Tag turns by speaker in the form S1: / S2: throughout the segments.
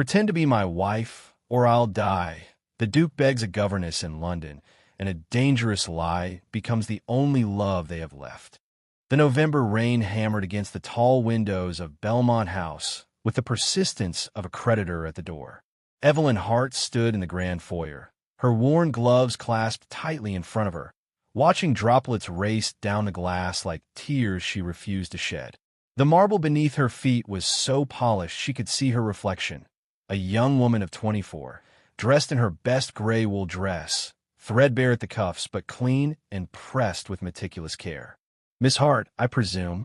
S1: Pretend to be my wife, or I'll die. The Duke begs a governess in London, and a dangerous lie becomes the only love they have left. The November rain hammered against the tall windows of Belmont House with the persistence of a creditor at the door. Evelyn Hart stood in the grand foyer, her worn gloves clasped tightly in front of her, watching droplets race down the glass like tears she refused to shed. The marble beneath her feet was so polished she could see her reflection, a young woman of 24, dressed in her best gray wool dress, threadbare at the cuffs but clean and pressed with meticulous care. "Miss Hart, I presume?"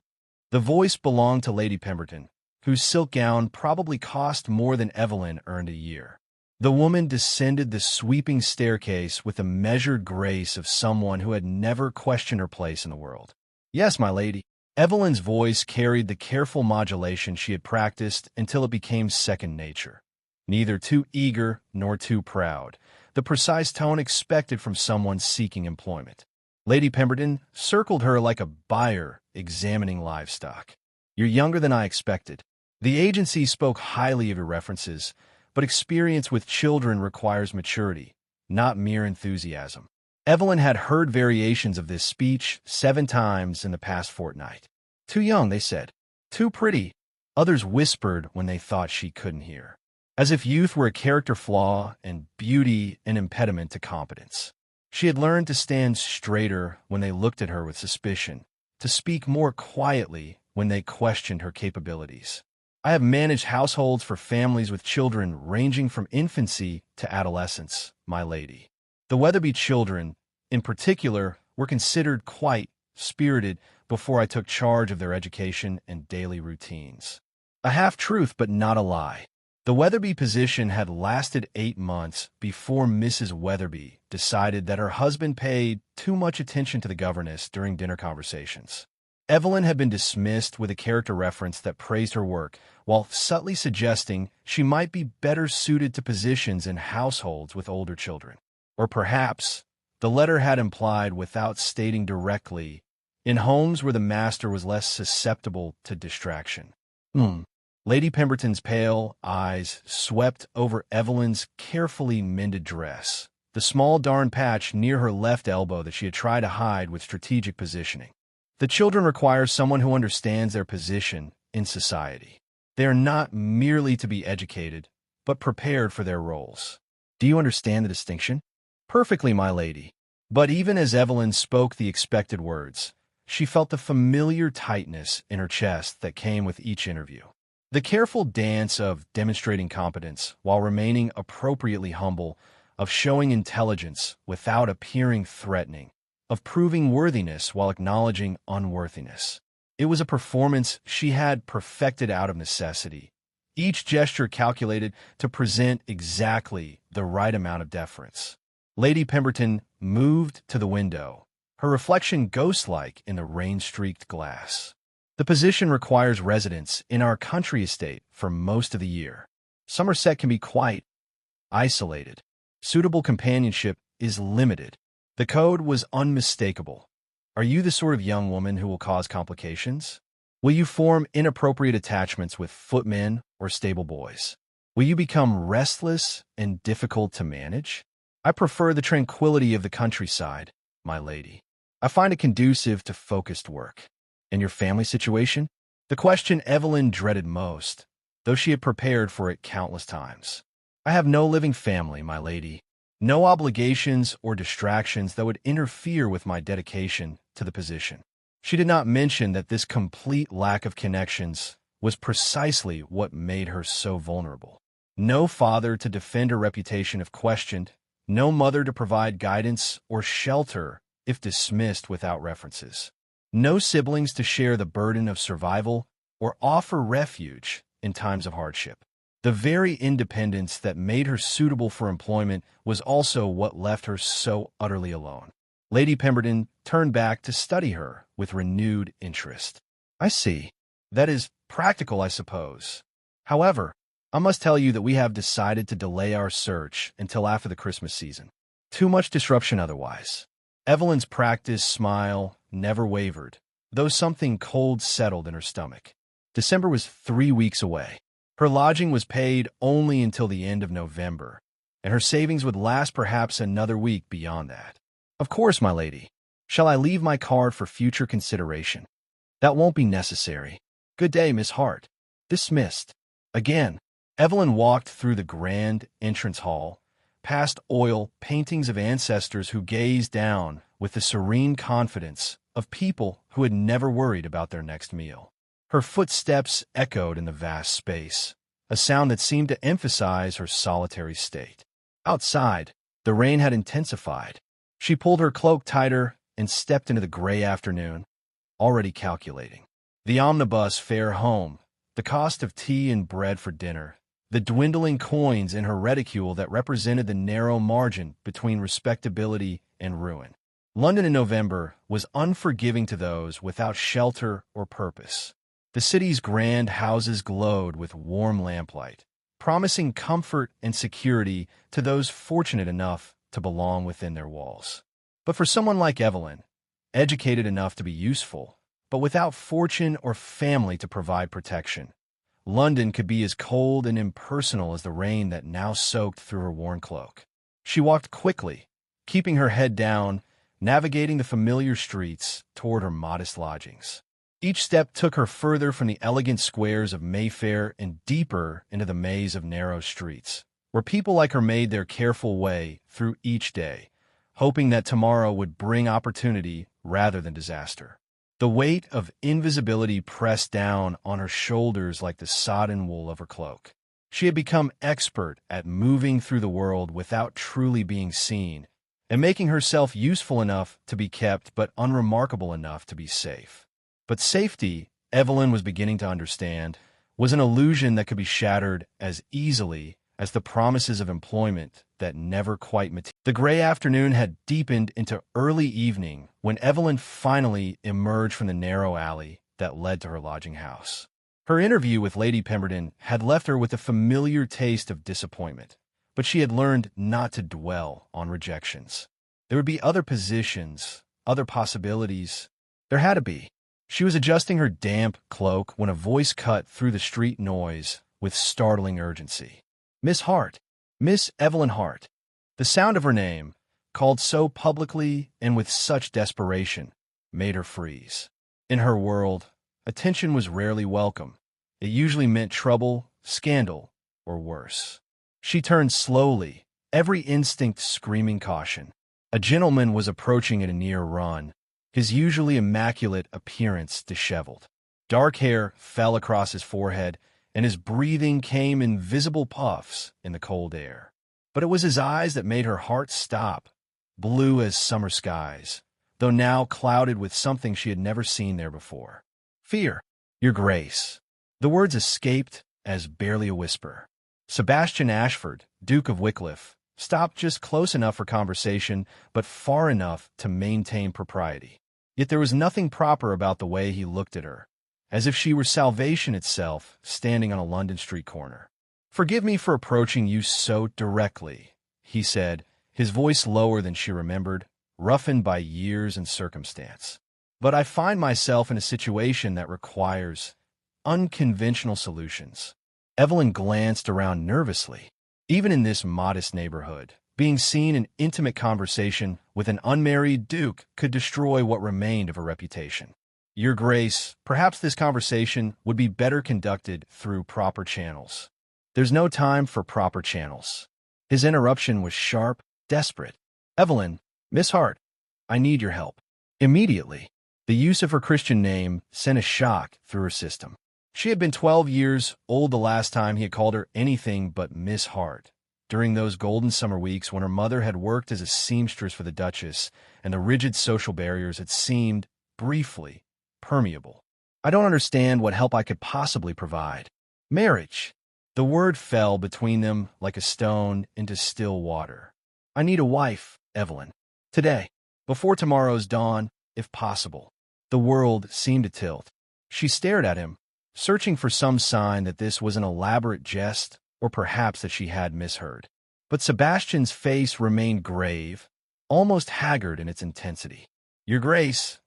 S1: The voice belonged to Lady Pemberton, whose silk gown probably cost more than Evelyn earned a year. The woman descended the sweeping staircase with the measured grace of someone who had never questioned her place in the world. "Yes, my lady." Evelyn's voice carried the careful modulation she had practiced until it became second nature. Neither too eager nor too proud, the precise tone expected from someone seeking employment. Lady Pemberton circled her like a buyer examining livestock. "You're younger than I expected. The agency spoke highly of your references, but experience with children requires maturity, not mere enthusiasm." Evelyn had heard variations of this speech 7 times in the past fortnight. "Too young," they said. "Too pretty," others whispered when they thought she couldn't hear. As if youth were a character flaw and beauty an impediment to competence. She had learned to stand straighter when they looked at her with suspicion, to speak more quietly when they questioned her capabilities. "I have managed households for families with children ranging from infancy to adolescence, my lady. The Weatherby children, in particular, were considered quite spirited before I took charge of their education and daily routines." A half-truth, but not a lie. The Weatherby position had lasted 8 months before Mrs. Weatherby decided that her husband paid too much attention to the governess during dinner conversations. Evelyn had been dismissed with a character reference that praised her work, while subtly suggesting she might be better suited to positions in households with older children. Or perhaps, the letter had implied without stating directly, in homes where the master was less susceptible to distraction. Lady Pemberton's pale eyes swept over Evelyn's carefully mended dress, the small darn patch near her left elbow that she had tried to hide with strategic positioning. "The children require someone who understands their position in society. They are not merely to be educated, but prepared for their roles. Do you understand the distinction?" "Perfectly, my lady." But even as Evelyn spoke the expected words, she felt the familiar tightness in her chest that came with each interview. The careful dance of demonstrating competence while remaining appropriately humble, of showing intelligence without appearing threatening, of proving worthiness while acknowledging unworthiness. It was a performance she had perfected out of necessity, each gesture calculated to present exactly the right amount of deference. Lady Pemberton moved to the window, her reflection ghost-like in the rain-streaked glass. "The position requires residence in our country estate for most of the year. Somerset can be quite isolated. Suitable companionship is limited." The code was unmistakable. "Are you the sort of young woman who will cause complications? Will you form inappropriate attachments with footmen or stable boys? Will you become restless and difficult to manage? I prefer the tranquility of the countryside, my lady. I find it conducive to focused work." "And your family situation?" The question Evelyn dreaded most, though she had prepared for it countless times. "I have no living family, my lady. No obligations or distractions that would interfere with my dedication to the position." She did not mention that this complete lack of connections was precisely what made her so vulnerable. No father to defend her reputation if questioned, no mother to provide guidance or shelter if dismissed without references. No siblings to share the burden of survival or offer refuge in times of hardship. The very independence that made her suitable for employment was also what left her so utterly alone. Lady Pemberton turned back to study her with renewed interest. "I see. That is practical, I suppose. However, I must tell you that we have decided to delay our search until after the Christmas season. Too much disruption otherwise." Evelyn's practiced smile never wavered, though something cold settled in her stomach. December was 3 weeks away. Her lodging was paid only until the end of November, and her savings would last perhaps another week beyond that. Of course, my lady. Shall I leave my card for future consideration? That won't be necessary. Good day, Miss Hart. Dismissed. Again, Evelyn walked through the grand entrance hall, past oil paintings of ancestors who gazed down with the serene confidence of people who had never worried about their next meal. Her footsteps echoed in the vast space, a sound that seemed to emphasize her solitary state. Outside, the rain had intensified. She pulled her cloak tighter and stepped into the gray afternoon, already calculating the omnibus fare home, the cost of tea and bread for dinner, the dwindling coins in her reticule that represented the narrow margin between respectability and ruin. London in November was unforgiving to those without shelter or purpose. The city's grand houses glowed with warm lamplight, promising comfort and security to those fortunate enough to belong within their walls. But for someone like Evelyn, educated enough to be useful, but without fortune or family to provide protection, London could be as cold and impersonal as the rain that now soaked through her worn cloak. She walked quickly, keeping her head down, navigating the familiar streets toward her modest lodgings. Each step took her further from the elegant squares of Mayfair and deeper into the maze of narrow streets, where people like her made their careful way through each day, hoping that tomorrow would bring opportunity rather than disaster. The weight of invisibility pressed down on her shoulders like the sodden wool of her cloak. She had become expert at moving through the world without truly being seen, and making herself useful enough to be kept but unremarkable enough to be safe. But safety, Evelyn was beginning to understand, was an illusion that could be shattered as easily as the promises of employment that never quite materialized. The gray afternoon had deepened into early evening when Evelyn finally emerged from the narrow alley that led to her lodging house. Her interview with Lady Pemberton had left her with a familiar taste of disappointment, but she had learned not to dwell on rejections. There would be other positions, other possibilities. There had to be. She was adjusting her damp cloak when a voice cut through the street noise with startling urgency. Miss Hart. Miss Evelyn Hart. The sound of her name, called so publicly and with such desperation, made her freeze. In her world, attention was rarely welcome. It usually meant trouble, scandal, or worse. She turned slowly, every instinct screaming caution. A gentleman was approaching at a near run, his usually immaculate appearance disheveled. Dark hair fell across his forehead, and his breathing came in visible puffs in the cold air. But it was his eyes that made her heart stop, blue as summer skies, though now clouded with something she had never seen there before. Fear, your grace. The words escaped as barely a whisper. Sebastian Ashford, Duke of Wycliffe, stopped just close enough for conversation, but far enough to maintain propriety. Yet there was nothing proper about the way he looked at her, as if she were salvation itself standing on a London street corner. "Forgive me for approaching you so directly," he said, his voice lower than she remembered, roughened by years and circumstance. "But I find myself in a situation that requires unconventional solutions." Evelyn glanced around nervously. Even in this modest neighborhood, being seen in intimate conversation with an unmarried duke could destroy what remained of her reputation. "Your Grace, perhaps this conversation would be better conducted through proper channels." "There's no time for proper channels." His interruption was sharp, desperate. "Evelyn, Miss Hart, I need your help. Immediately." The use of her Christian name sent a shock through her system. She had been 12 years old the last time he had called her anything but Miss Hart, during those golden summer weeks when her mother had worked as a seamstress for the Duchess and the rigid social barriers had seemed, briefly, permeable. "I don't understand what help I could possibly provide." "Marriage." The word fell between them like a stone into still water. "I need a wife, Evelyn. Today. Before tomorrow's dawn, if possible." The world seemed to tilt. She stared at him, searching for some sign that this was an elaborate jest or perhaps that she had misheard. But Sebastian's face remained grave, almost haggard in its intensity. "Your Grace,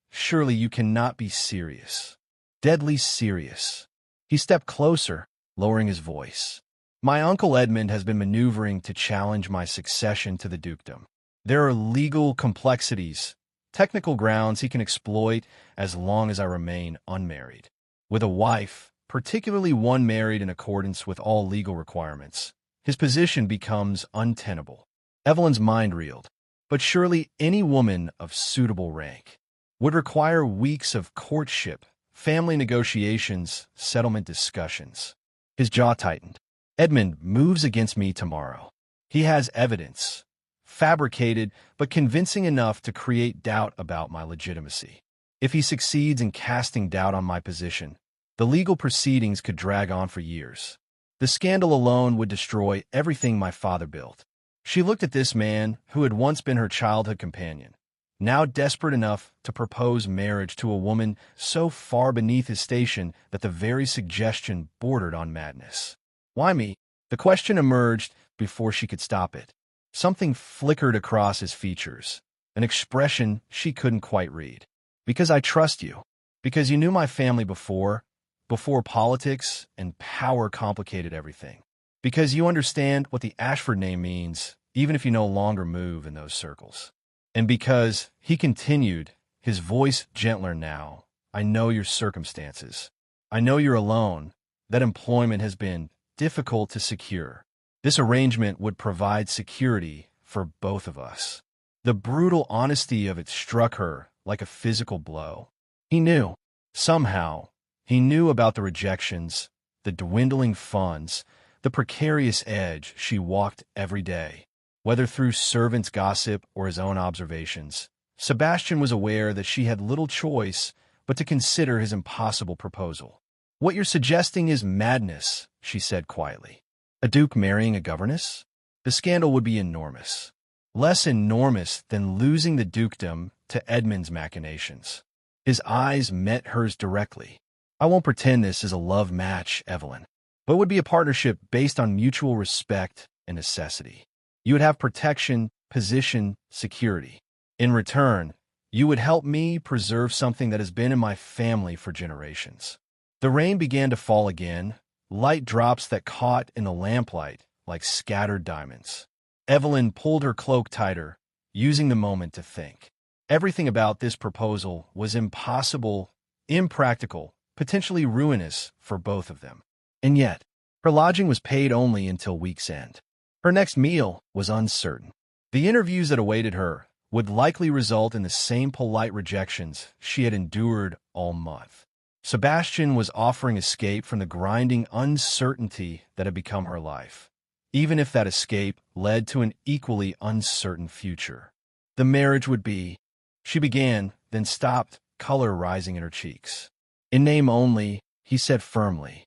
S1: surely you cannot be serious." "Deadly serious." He stepped closer, lowering his voice. "My uncle Edmund has been maneuvering to challenge my succession to the dukedom. There are legal complexities, technical grounds he can exploit as long as I remain unmarried. With a wife, particularly one married in accordance with all legal requirements, his position becomes untenable." Evelyn's mind reeled. But surely any woman of suitable rank would require weeks of courtship, family negotiations, settlement discussions. His jaw tightened. "Edmund moves against me tomorrow. He has evidence, fabricated but convincing enough to create doubt about my legitimacy. If he succeeds in casting doubt on my position, the legal proceedings could drag on for years. The scandal alone would destroy everything my father built." She looked at this man who had once been her childhood companion, now desperate enough to propose marriage to a woman so far beneath his station that the very suggestion bordered on madness. "Why me?" The question emerged before she could stop it. Something flickered across his features, an expression she couldn't quite read. "Because I trust you. Because you knew my family before politics and power complicated everything. Because you understand what the Ashford name means, even if you no longer move in those circles. And because," he continued, his voice gentler now, "I know your circumstances. I know you're alone, that employment has been difficult to secure. This arrangement would provide security for both of us." The brutal honesty of it struck her like a physical blow. He knew. Somehow, he knew about the rejections, the dwindling funds, the precarious edge she walked every day. Whether through servants' gossip or his own observations, Sebastian was aware that she had little choice but to consider his impossible proposal. "What you're suggesting is madness," she said quietly. "A duke marrying a governess? The scandal would be enormous. Less enormous than losing the dukedom to Edmund's machinations." His eyes met hers directly. "I won't pretend this is a love match, Evelyn, but it would be a partnership based on mutual respect and necessity. You would have protection, position, security. In return, you would help me preserve something that has been in my family for generations." The rain began to fall again, light drops that caught in the lamplight like scattered diamonds. Evelyn pulled her cloak tighter, using the moment to think. Everything about this proposal was impossible, impractical, potentially ruinous for both of them. And yet, her lodging was paid only until week's end. Her next meal was uncertain. The interviews that awaited her would likely result in the same polite rejections she had endured all month. Sebastian was offering escape from the grinding uncertainty that had become her life, even if that escape led to an equally uncertain future. The marriage would be... She began, then stopped, color rising in her cheeks. "In name only," he said firmly.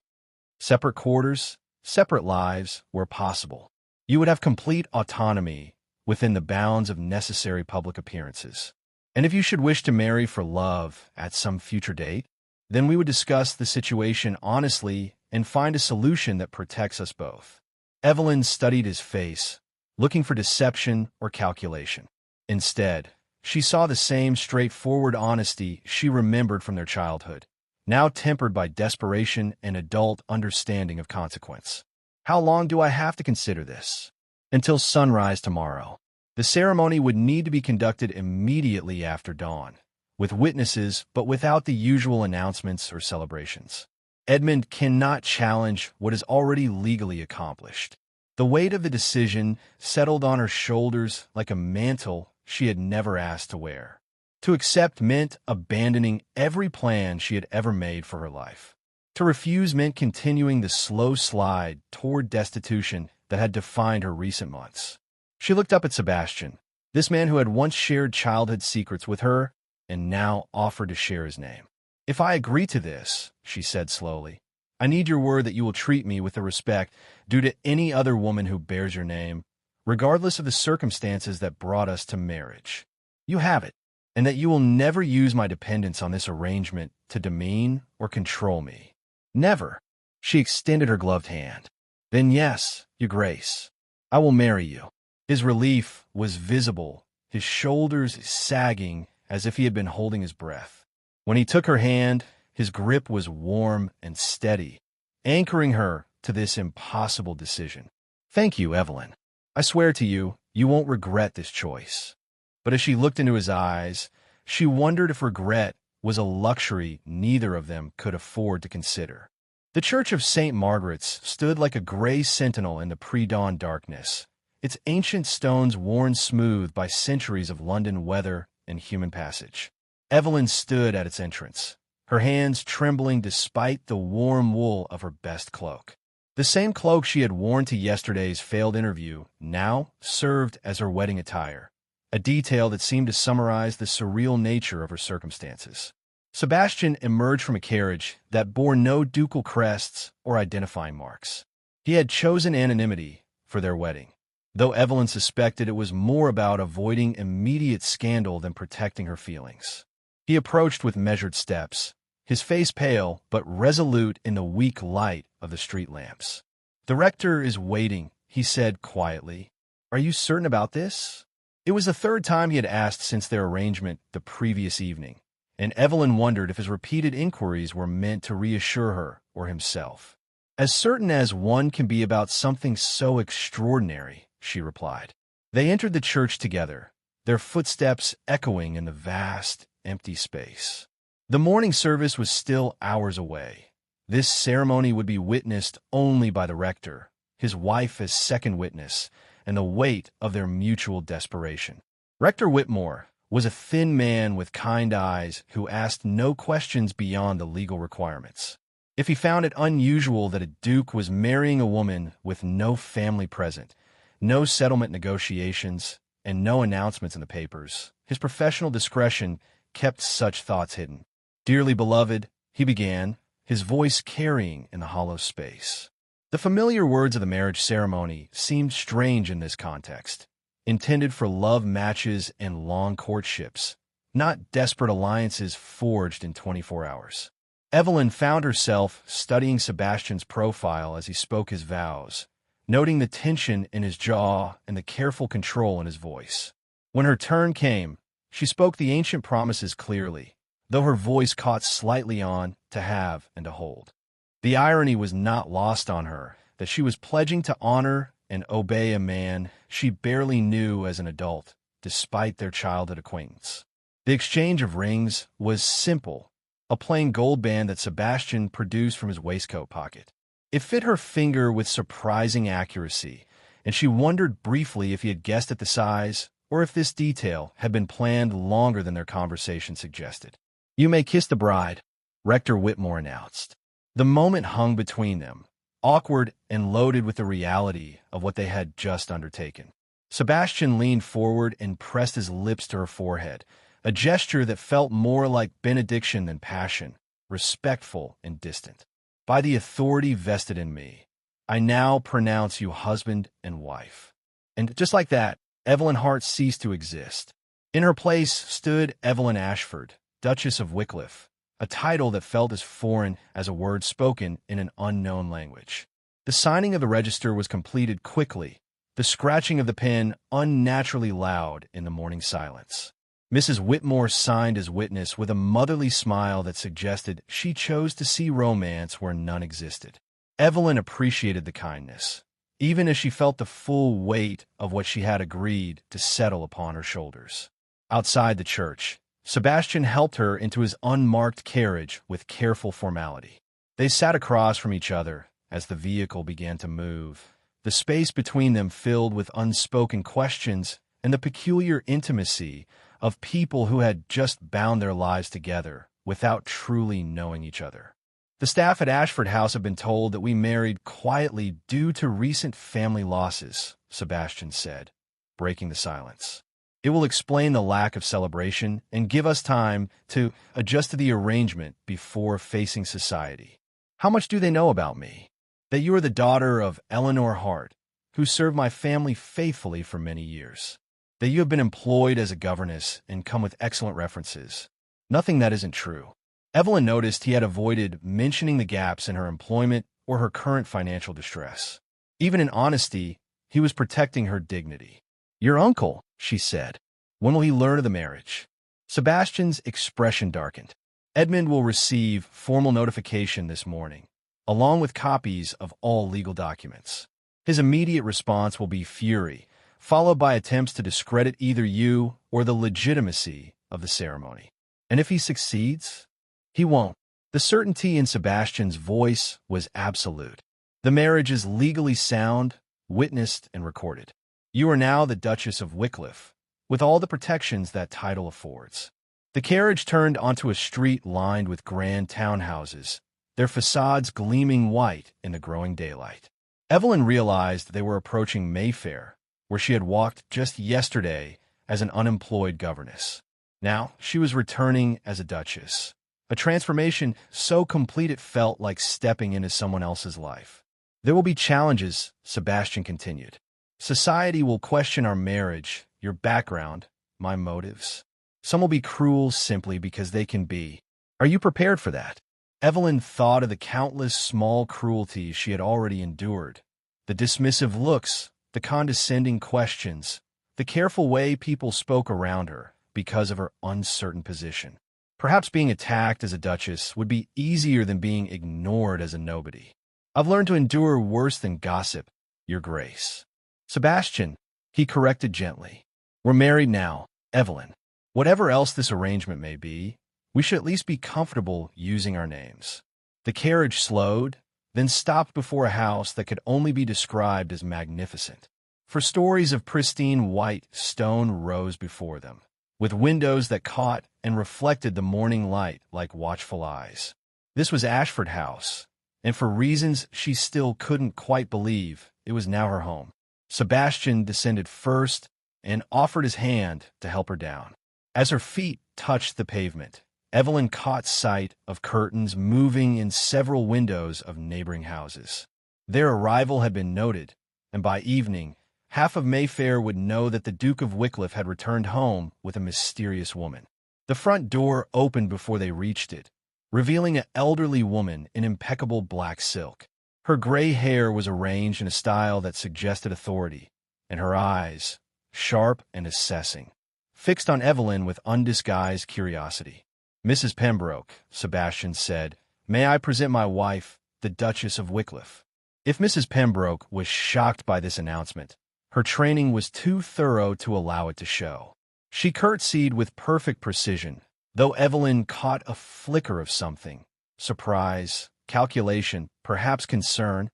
S1: "Separate quarters, separate lives, where possible. You would have complete autonomy within the bounds of necessary public appearances. And if you should wish to marry for love at some future date, then we would discuss the situation honestly and find a solution that protects us both." Evelyn studied his face, looking for deception or calculation. Instead, she saw the same straightforward honesty she remembered from their childhood, now tempered by desperation and adult understanding of consequence. "How long do I have to consider this?" "Until sunrise tomorrow. The ceremony would need to be conducted immediately after dawn, with witnesses but without the usual announcements or celebrations. Edmund cannot challenge what is already legally accomplished." The weight of the decision settled on her shoulders like a mantle she had never asked to wear. To accept meant abandoning every plan she had ever made for her life. To refuse meant continuing the slow slide toward destitution that had defined her recent months. She looked up at Sebastian, this man who had once shared childhood secrets with her and now offered to share his name. "If I agree to this," she said slowly, "I need your word that you will treat me with the respect due to any other woman who bears your name, regardless of the circumstances that brought us to marriage. You have it, and that you will never use my dependence on this arrangement to demean or control me. Never." She extended her gloved hand. "Then yes, your grace, I will marry you." His relief was visible, his shoulders sagging as if he had been holding his breath. When he took her hand, his grip was warm and steady, anchoring her to this impossible decision. "Thank you, Evelyn. I swear to you, you won't regret this choice." But as she looked into his eyes, she wondered if regret was a luxury neither of them could afford to consider. The Church of St. Margaret's stood like a gray sentinel in the pre-dawn darkness, its ancient stones worn smooth by centuries of London weather and human passage. Evelyn stood at its entrance, her hands trembling despite the warm wool of her best cloak. The same cloak she had worn to yesterday's failed interview now served as her wedding attire, a detail that seemed to summarize the surreal nature of her circumstances. Sebastian emerged from a carriage that bore no ducal crests or identifying marks. He had chosen anonymity for their wedding, though Evelyn suspected it was more about avoiding immediate scandal than protecting her feelings. He approached with measured steps, his face pale but resolute in the weak light of the street lamps. "The rector is waiting," he said quietly. "Are you certain about this?" It was the third time he had asked since their arrangement the previous evening, and Evelyn wondered if his repeated inquiries were meant to reassure her or himself. "As certain as one can be about something so extraordinary," she replied. They entered the church together, their footsteps echoing in the vast, empty space. The morning service was still hours away. This ceremony would be witnessed only by the rector, his wife as second witness, and the weight of their mutual desperation. Rector Whitmore was a thin man with kind eyes who asked no questions beyond the legal requirements. If he found it unusual that a duke was marrying a woman with no family present, no settlement negotiations, and no announcements in the papers, his professional discretion kept such thoughts hidden. "Dearly beloved," he began, his voice carrying in the hollow space. The familiar words of the marriage ceremony seemed strange in this context, intended for love matches and long courtships, not desperate alliances forged in 24 hours. Evelyn found herself studying Sebastian's profile as he spoke his vows, noting the tension in his jaw and the careful control in his voice. When her turn came, she spoke the ancient promises clearly, though her voice caught slightly on "to have" and "to hold." The irony was not lost on her that she was pledging to honor and obey a man she barely knew as an adult, despite their childhood acquaintance. The exchange of rings was simple, a plain gold band that Sebastian produced from his waistcoat pocket. It fit her finger with surprising accuracy, and she wondered briefly if he had guessed at the size or if this detail had been planned longer than their conversation suggested. "You may kiss the bride," Rector Whitmore announced. The moment hung between them, awkward and loaded with the reality of what they had just undertaken. Sebastian leaned forward and pressed his lips to her forehead, a gesture that felt more like benediction than passion, respectful and distant. "By the authority vested in me, I now pronounce you husband and wife." And just like that, Evelyn Hart ceased to exist. In her place stood Evelyn Ashford, Duchess of Wycliffe, a title that felt as foreign as a word spoken in an unknown language. The signing of the register was completed quickly, the scratching of the pen unnaturally loud in the morning silence. Mrs. Whitmore signed as witness with a motherly smile that suggested she chose to see romance where none existed. Evelyn appreciated the kindness, even as she felt the full weight of what she had agreed to settle upon her shoulders. Outside the church, Sebastian helped her into his unmarked carriage with careful formality. They sat across from each other as the vehicle began to move, the space between them filled with unspoken questions and the peculiar intimacy of people who had just bound their lives together without truly knowing each other. "The staff at Ashford House have been told that we married quietly due to recent family losses," Sebastian said, breaking the silence. "It will explain the lack of celebration and give us time to adjust to the arrangement before facing society. How much do they know about me? That you are the daughter of Eleanor Hart, who served my family faithfully for many years. That you have been employed as a governess and come with excellent references. Nothing that isn't true." Evelyn noticed he had avoided mentioning the gaps in her employment or her current financial distress. Even in honesty, he was protecting her dignity. "Your uncle," she said. "When will he learn of the marriage?" Sebastian's expression darkened. "Edmund will receive formal notification this morning. along with copies of all legal documents. His immediate response will be fury, followed by attempts to discredit either you or the legitimacy of the ceremony. And if he succeeds, he won't. The certainty in Sebastian's voice was absolute. The marriage is legally sound, witnessed, and recorded. You are now the Duchess of Wycliffe, with all the protections that title affords. The carriage turned onto a street lined with grand townhouses, their facades gleaming white in the growing daylight. Evelyn realized they were approaching Mayfair, where she had walked just yesterday as an unemployed governess. Now she was returning as a duchess, a transformation so complete it felt like stepping into someone else's life. There will be challenges, Sebastian continued. Society will question our marriage, your background, my motives. Some will be cruel simply because they can be. Are you prepared for that? Evelyn thought of the countless small cruelties she had already endured, the dismissive looks, the condescending questions, the careful way people spoke around her because of her uncertain position. Perhaps being attacked as a duchess would be easier than being ignored as a nobody. I've learned to endure worse than gossip, Your Grace. Sebastian, he corrected gently. We're married now, Evelyn. Whatever else this arrangement may be, we should at least be comfortable using our names. The carriage slowed, then stopped before a house that could only be described as magnificent. For stories of pristine white stone rose before them, with windows that caught and reflected the morning light like watchful eyes. This was Ashford House, and for reasons she still couldn't quite believe, it was now her home. Sebastian descended first and offered his hand to help her down. As her feet touched the pavement, Evelyn caught sight of curtains moving in several windows of neighboring houses. Their arrival had been noted, and by evening, half of Mayfair would know that the Duke of Wycliffe had returned home with a mysterious woman. The front door opened before they reached it, revealing an elderly woman in impeccable black silk. Her gray hair was arranged in a style that suggested authority, and her eyes, sharp and assessing, fixed on Evelyn with undisguised curiosity. Mrs. Pembroke, Sebastian said, may I present my wife, the Duchess of Wycliffe? If Mrs. Pembroke was shocked by this announcement, her training was too thorough to allow it to show. She curtsied with perfect precision, though Evelyn caught a flicker of something, surprise, calculation, perhaps concern,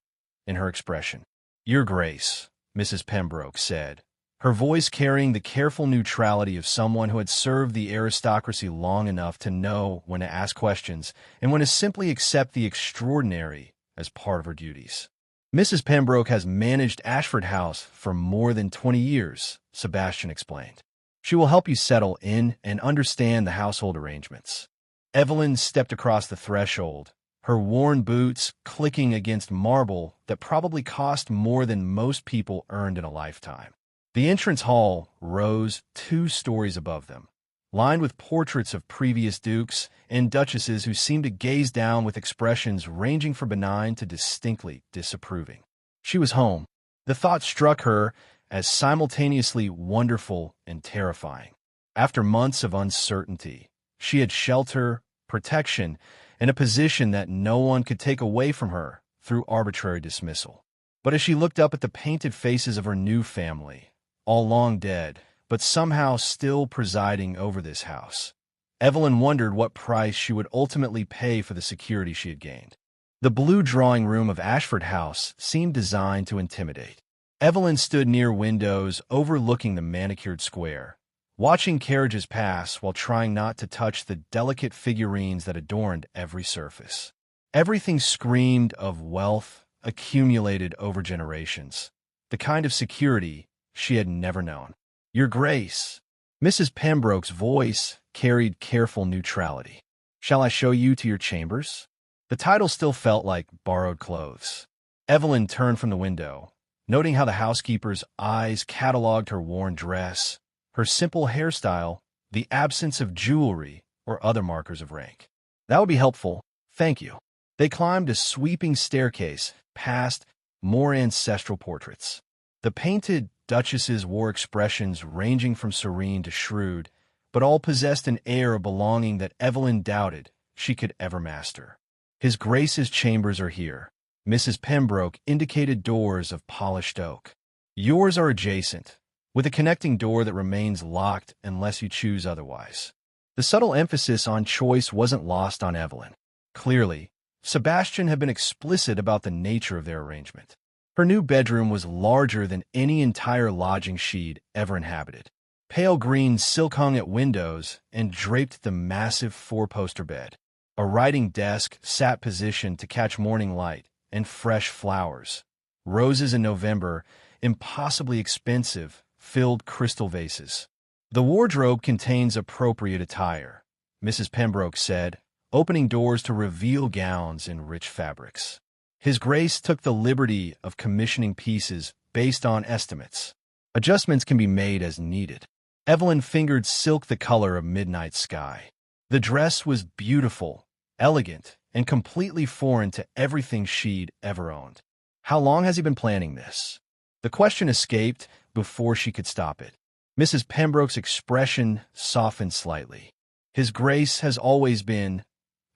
S1: in her expression. Your Grace, Mrs. Pembroke said, her voice carrying the careful neutrality of someone who had served the aristocracy long enough to know when to ask questions and when to simply accept the extraordinary as part of her duties. Mrs. Pembroke has managed Ashford House for more than 20 years, Sebastian explained. She will help you settle in and understand the household arrangements. Evelyn stepped across the threshold, her worn boots clicking against marble that probably cost more than most people earned in a lifetime. The entrance hall rose 2 stories above them, lined with portraits of previous dukes and duchesses who seemed to gaze down with expressions ranging from benign to distinctly disapproving. She was home. The thought struck her as simultaneously wonderful and terrifying. After months of uncertainty, she had shelter, protection, and a position that no one could take away from her through arbitrary dismissal. But as she looked up at the painted faces of her new family, all long dead, but somehow still presiding over this house, Evelyn wondered what price she would ultimately pay for the security she had gained. The blue drawing room of Ashford House seemed designed to intimidate. Evelyn stood near windows overlooking the manicured square, watching carriages pass while trying not to touch the delicate figurines that adorned every surface. Everything screamed of wealth accumulated over generations, the kind of security she had never known. Your Grace, Mrs. Pembroke's voice carried careful neutrality. Shall I show you to your chambers? The title still felt like borrowed clothes. Evelyn turned from the window, noting how the housekeeper's eyes catalogued her worn dress, her simple hairstyle, the absence of jewelry or other markers of rank. That would be helpful, thank you. They climbed a sweeping staircase past more ancestral portraits. The painted duchesses wore expressions ranging from serene to shrewd, but all possessed an air of belonging that Evelyn doubted she could ever master. His Grace's chambers are here. Mrs. Pembroke indicated doors of polished oak. Yours are adjacent, with a connecting door that remains locked unless you choose otherwise. The subtle emphasis on choice wasn't lost on Evelyn. Clearly, Sebastian had been explicit about the nature of their arrangement. Her new bedroom was larger than any entire lodging she'd ever inhabited. Pale green silk hung at windows and draped the massive four-poster bed. A writing desk sat positioned to catch morning light and fresh flowers. Roses in November, impossibly expensive, filled crystal vases. The wardrobe contains appropriate attire, Mrs. Pembroke said, opening doors to reveal gowns in rich fabrics. His Grace took the liberty of commissioning pieces based on estimates. Adjustments can be made as needed. Evelyn fingered silk the color of midnight sky. The dress was beautiful, elegant, and completely foreign to everything she'd ever owned. How long has he been planning this? The question escaped before she could stop it. Mrs. Pembroke's expression softened slightly. His Grace has always been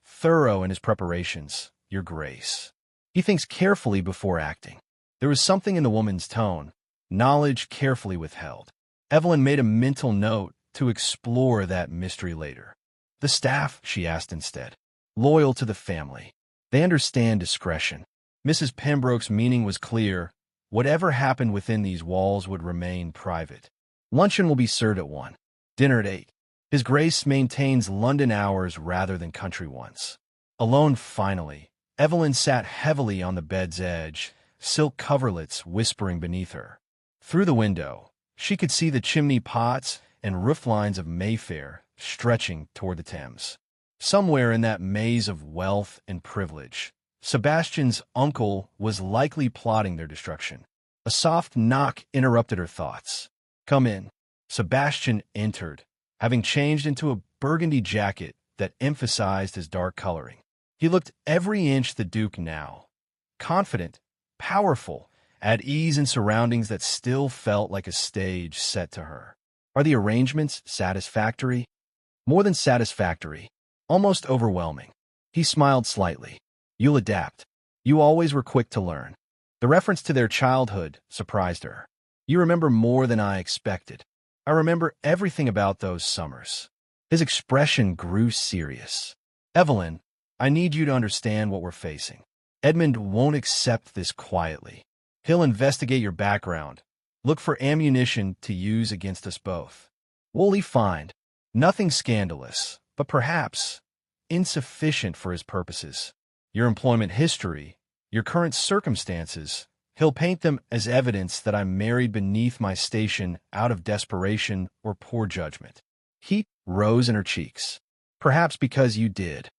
S1: thorough in his preparations, Your Grace. He thinks carefully before acting. There was something in the woman's tone, knowledge carefully withheld. Evelyn made a mental note to explore that mystery later. The staff, she asked instead. Loyal to the family. They understand discretion. Mrs. Pembroke's meaning was clear. Whatever happened within these walls would remain private. Luncheon will be served at 1. Dinner at 8. His Grace maintains London hours rather than country ones. Alone finally, Evelyn sat heavily on the bed's edge, silk coverlets whispering beneath her. Through the window, she could see the chimney pots and roof lines of Mayfair stretching toward the Thames. Somewhere in that maze of wealth and privilege, Sebastian's uncle was likely plotting their destruction. A soft knock interrupted her thoughts. Come in. Sebastian entered, having changed into a burgundy jacket that emphasized his dark coloring. He looked every inch the Duke now. Confident, powerful, at ease in surroundings that still felt like a stage set to her. Are the arrangements satisfactory? More than satisfactory. Almost overwhelming. He smiled slightly. You'll adapt. You always were quick to learn. The reference to their childhood surprised her. You remember more than I expected. I remember everything about those summers. His expression grew serious. Evelyn, I need you to understand what we're facing. Edmund won't accept this quietly. He'll investigate your background, look for ammunition to use against us both. What'll he find? Nothing scandalous, but perhaps insufficient for his purposes. Your employment history, your current circumstances, he'll paint them as evidence that I'm married beneath my station out of desperation or poor judgment. Heat rose in her cheeks. Perhaps because you did.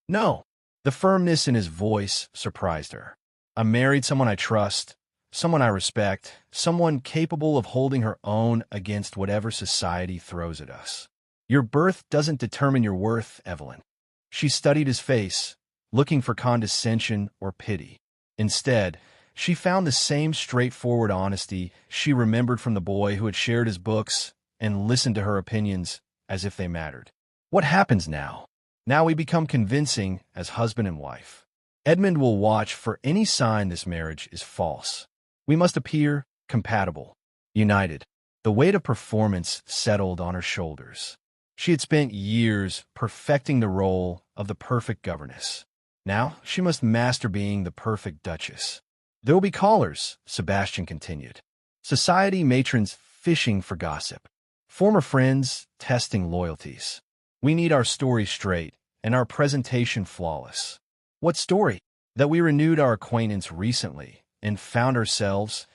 S1: No. The firmness in his voice surprised her. I married someone I trust, someone I respect, someone capable of holding her own against whatever society throws at us. Your birth doesn't determine your worth, Evelyn. She studied his face, looking for condescension or pity. Instead, she found the same straightforward honesty she remembered from the boy who had shared his books and listened to her opinions as if they mattered. What happens now? Now we become convincing as husband and wife. Edmund will watch for any sign this marriage is false. We must appear compatible, united. The weight of performance settled on her shoulders. She had spent years perfecting the role of the perfect governess. Now she must master being the perfect duchess. There will be callers, Sebastian continued. Society matrons fishing for gossip. Former friends testing loyalties. We need our story straight and our presentation flawless. What story? That we renewed our acquaintance recently and found ourselves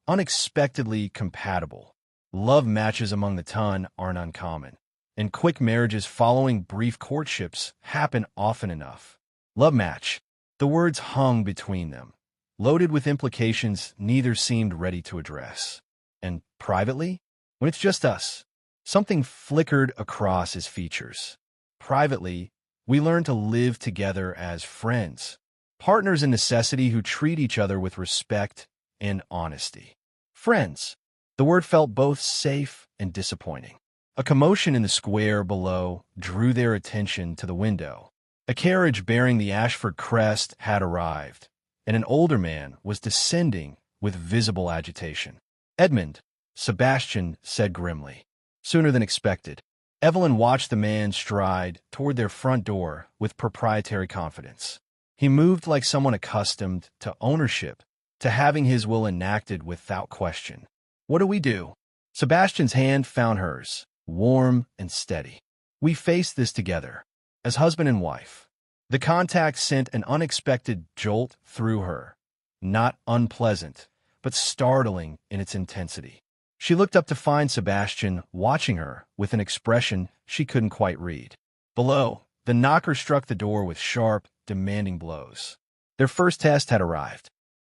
S1: unexpectedly compatible. Love matches among the ton aren't uncommon, and quick marriages following brief courtships happen often enough. Love match. The words hung between them, loaded with implications neither seemed ready to address. And privately, when it's just us, something flickered across his features. Privately, we learn to live together as friends, partners in necessity who treat each other with respect and honesty. Friends. The word felt both safe and disappointing. A commotion in the square below drew their attention to the window. A carriage bearing the Ashford crest had arrived, and an older man was descending with visible agitation. "Edmund," Sebastian said grimly. Sooner than expected, Evelyn watched the man stride toward their front door with proprietary confidence. He moved like someone accustomed to ownership, to having his will enacted without question. "What do we do?" Sebastian's hand found hers, warm and steady. "We face this together, as husband and wife." The contact sent an unexpected jolt through her, not unpleasant, but startling in its intensity. She looked up to find Sebastian watching her with an expression she couldn't quite read. Below, the knocker struck the door with sharp, demanding blows. Their first test had arrived.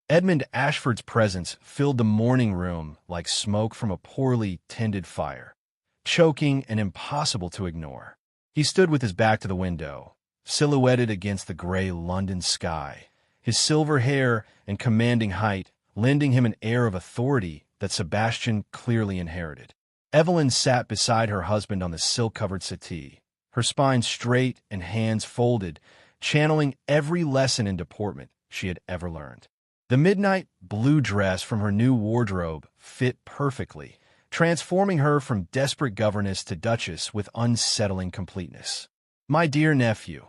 S1: Edmund Ashford's presence filled the morning room like smoke from a poorly tended fire, choking and impossible to ignore. He stood with his back to the window, silhouetted against the gray London sky, his silver hair and commanding height lending him an air of authority that Sebastian clearly inherited. Evelyn sat beside her husband on the silk-covered settee, her spine straight and hands folded, channeling every lesson in deportment she had ever learned. The midnight blue dress from her new wardrobe fit perfectly, transforming her from desperate governess to duchess with unsettling completeness. "My dear nephew,"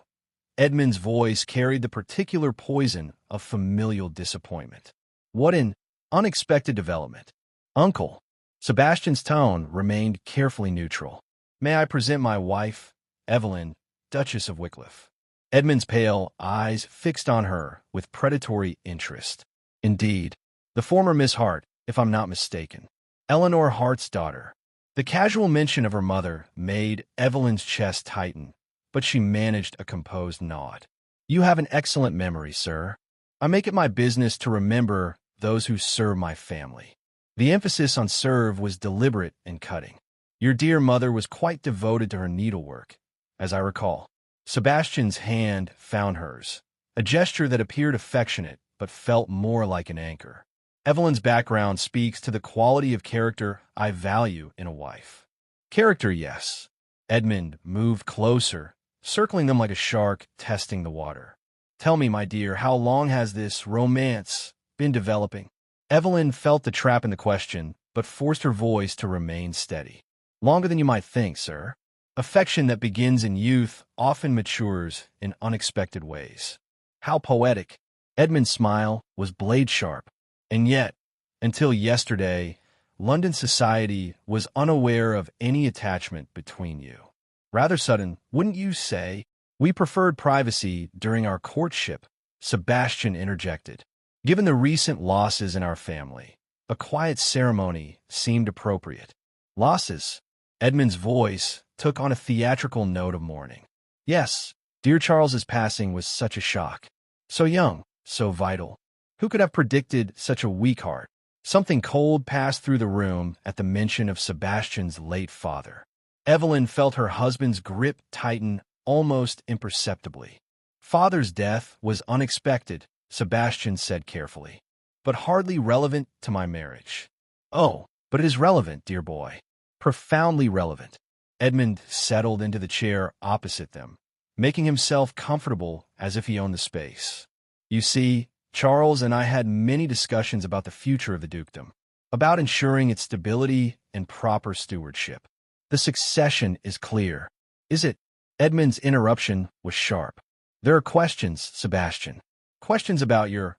S1: Edmund's voice carried the particular poison of familial disappointment. "What an unexpected development." "Uncle." Sebastian's tone remained carefully neutral. "May I present my wife, Evelyn, Duchess of Wycliffe?" Edmund's pale eyes fixed on her with predatory interest. "Indeed, the former Miss Hart, if I'm not mistaken. Eleanor Hart's daughter." The casual mention of her mother made Evelyn's chest tighten, but she managed a composed nod. "You have an excellent memory, sir. I make it my business to remember those who serve my family." The emphasis on serve was deliberate and cutting. "Your dear mother was quite devoted to her needlework, as I recall." Sebastian's hand found hers, a gesture that appeared affectionate but felt more like an anchor. "Evelyn's background speaks to the quality of character I value in a wife." "Character, yes." Edmund moved closer, circling them like a shark testing the water. "Tell me, my dear, how long has this romance been developing?" Evelyn felt the trap in the question, but forced her voice to remain steady. "Longer than you might think, sir. Affection that begins in youth often matures in unexpected ways." "How poetic." Edmund's smile was blade-sharp. "And yet, until yesterday, London society was unaware of any attachment between you." "Rather sudden, wouldn't you say?" "We preferred privacy during our courtship," Sebastian interjected. "Given the recent losses in our family, a quiet ceremony seemed appropriate." "Losses?" Edmund's voice took on a theatrical note of mourning. "Yes, dear Charles's passing was such a shock. So young, so vital. Who could have predicted such a weak heart?" Something cold passed through the room at the mention of Sebastian's late father. Evelyn felt her husband's grip tighten almost imperceptibly. "Father's death was unexpected," Sebastian said carefully, "but hardly relevant to my marriage." "Oh, but it is relevant, dear boy. Profoundly relevant." Edmund settled into the chair opposite them, making himself comfortable as if he owned the space. "You see, Charles and I had many discussions about the future of the dukedom, about ensuring its stability and proper stewardship. The succession is clear." "Is it?" Edmund's interruption was sharp. "There are questions, Sebastian. Questions about your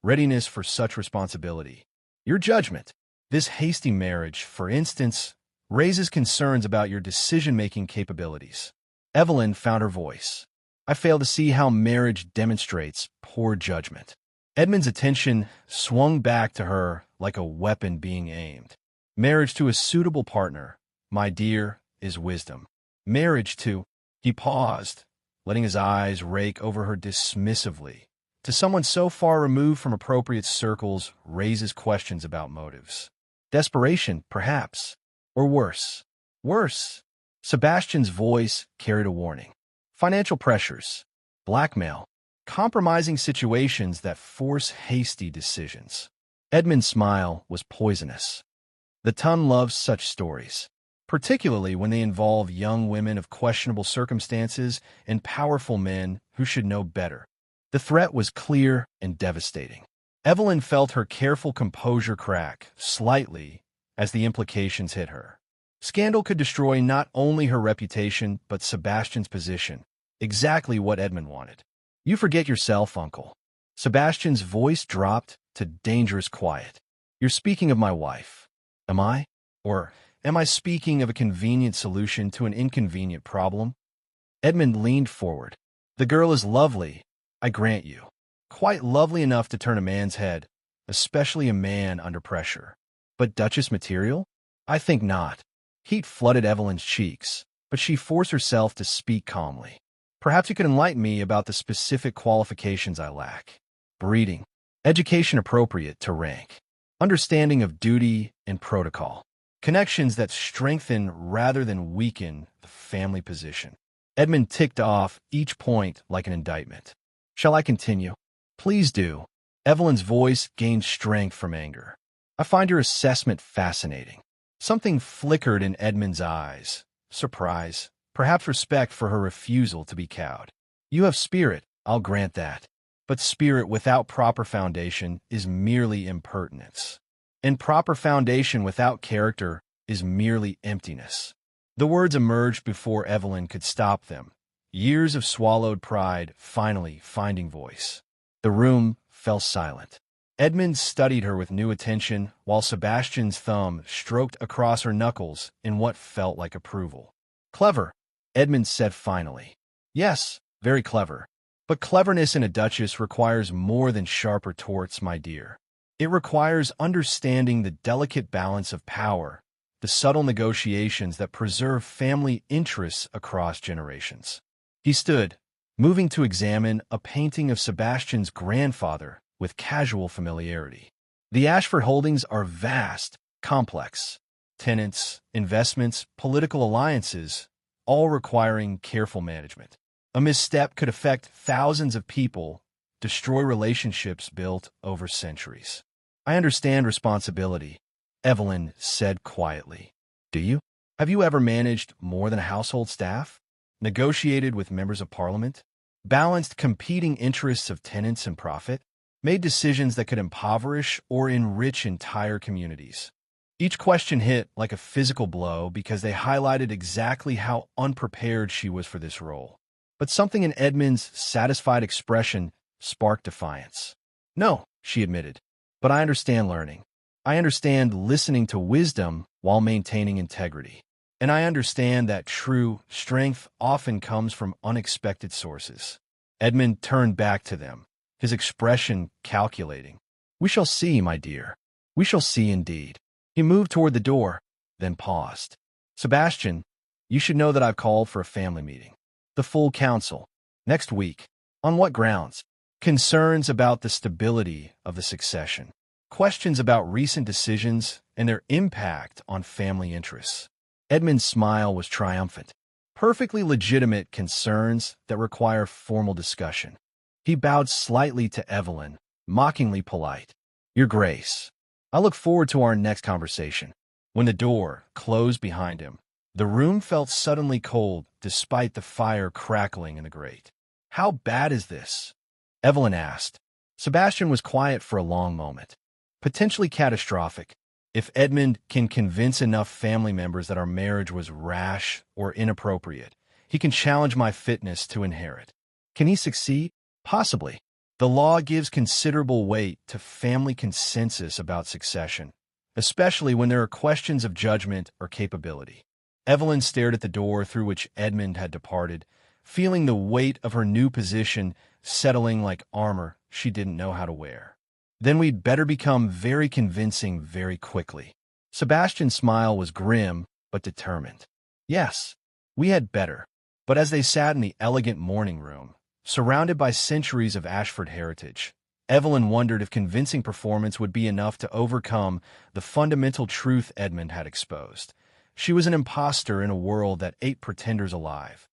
S1: readiness for such responsibility. Your judgment. This hasty marriage, for instance, raises concerns about your decision-making capabilities." Evelyn found her voice. "I fail to see how marriage demonstrates poor judgment." Edmund's attention swung back to her like a weapon being aimed. "Marriage to a suitable partner, my dear, is wisdom. Marriage to—" He paused, letting his eyes rake over her dismissively. "To someone so far removed from appropriate circles raises questions about motives. Desperation, perhaps. Or worse." "Worse." Sebastian's voice carried a warning. "Financial pressures. Blackmail. Compromising situations that force hasty decisions." Edmund's smile was poisonous. The tongue loves such stories, particularly when they involve young women of questionable circumstances and powerful men who who should know better. The threat was clear and devastating. Evelyn felt her careful composure crack slightly as the implications hit her. Scandal could destroy not only her reputation, but Sebastian's position. Exactly what Edmund wanted. "You forget yourself, uncle." Sebastian's voice dropped to dangerous quiet. "You're speaking of my wife. Am I? Or am I speaking of a convenient solution to an inconvenient problem?" Edmund leaned forward. "The girl is lovely, I grant you. Quite lovely enough to turn a man's head, especially a man under pressure. But Duchess material? I think not." Heat flooded Evelyn's cheeks, but she forced herself to speak calmly. "Perhaps you could enlighten me about the specific qualifications I lack. Breeding, education appropriate to rank, understanding of duty and protocol, connections that strengthen rather than weaken the family position." Edmund ticked off each point like an indictment. "Shall I continue?" "Please do." Evelyn's voice gained strength from anger. "I find your assessment fascinating." Something flickered in Edmund's eyes. Surprise, perhaps respect for her refusal to be cowed. "You have spirit, I'll grant that. But spirit without proper foundation is merely impertinence. And proper foundation without character is merely emptiness." The words emerged before Evelyn could stop them. Years of swallowed pride finally finding voice. The room fell silent. Edmund studied her with new attention, while Sebastian's thumb stroked across her knuckles in what felt like approval. "Clever," Edmund said finally. "Yes, very clever. But cleverness in a duchess requires more than sharp retorts, my dear. It requires understanding the delicate balance of power, the subtle negotiations that preserve family interests across generations." He stood, moving to examine a painting of Sebastian's grandfather with casual familiarity. "The Ashford holdings are vast, complex. Tenants, investments, political alliances, all requiring careful management. A misstep could affect thousands of people, destroy relationships built over centuries." "I understand responsibility," Evelyn said quietly. "Do you? Have you ever managed more than a household staff? Negotiated with members of parliament? Balanced competing interests of tenants and profit? Made decisions that could impoverish or enrich entire communities?" Each question hit like a physical blow because they highlighted exactly how unprepared she was for this role. But something in Edmund's satisfied expression sparked defiance. "No," she admitted, "but I understand learning. I understand listening to wisdom while maintaining integrity. And I understand that true strength often comes from unexpected sources." Edmund turned back to them, his expression calculating. "We shall see, my dear. We shall see indeed." He moved toward the door, then paused. "Sebastian, you should know that I've called for a family meeting. The full council. Next week. On what grounds? Concerns about the stability of the succession. Questions about recent decisions and their impact on family interests." Edmund's smile was triumphant. Perfectly legitimate concerns that require formal discussion. He bowed slightly to Evelyn, mockingly polite. "Your Grace, I look forward to our next conversation." When the door closed behind him, the room felt suddenly cold despite the fire crackling in the grate. "How bad is this?" Evelyn asked. Sebastian was quiet for a long moment. "Potentially catastrophic. If Edmund can convince enough family members that our marriage was rash or inappropriate, he can challenge my fitness to inherit. Can he succeed? Possibly. The law gives considerable weight to family consensus about succession, especially when there are questions of judgment or capability." Evelyn stared at the door through which Edmund had departed, feeling the weight of her new position settling like armor she didn't know how to wear. "Then we'd better become very convincing very quickly." Sebastian's smile was grim but determined. "Yes, we had better." But as they sat in the elegant morning room, surrounded by centuries of Ashford heritage, Evelyn wondered if convincing performance would be enough to overcome the fundamental truth Edmund had exposed. She was an imposter in a world that ate pretenders alive.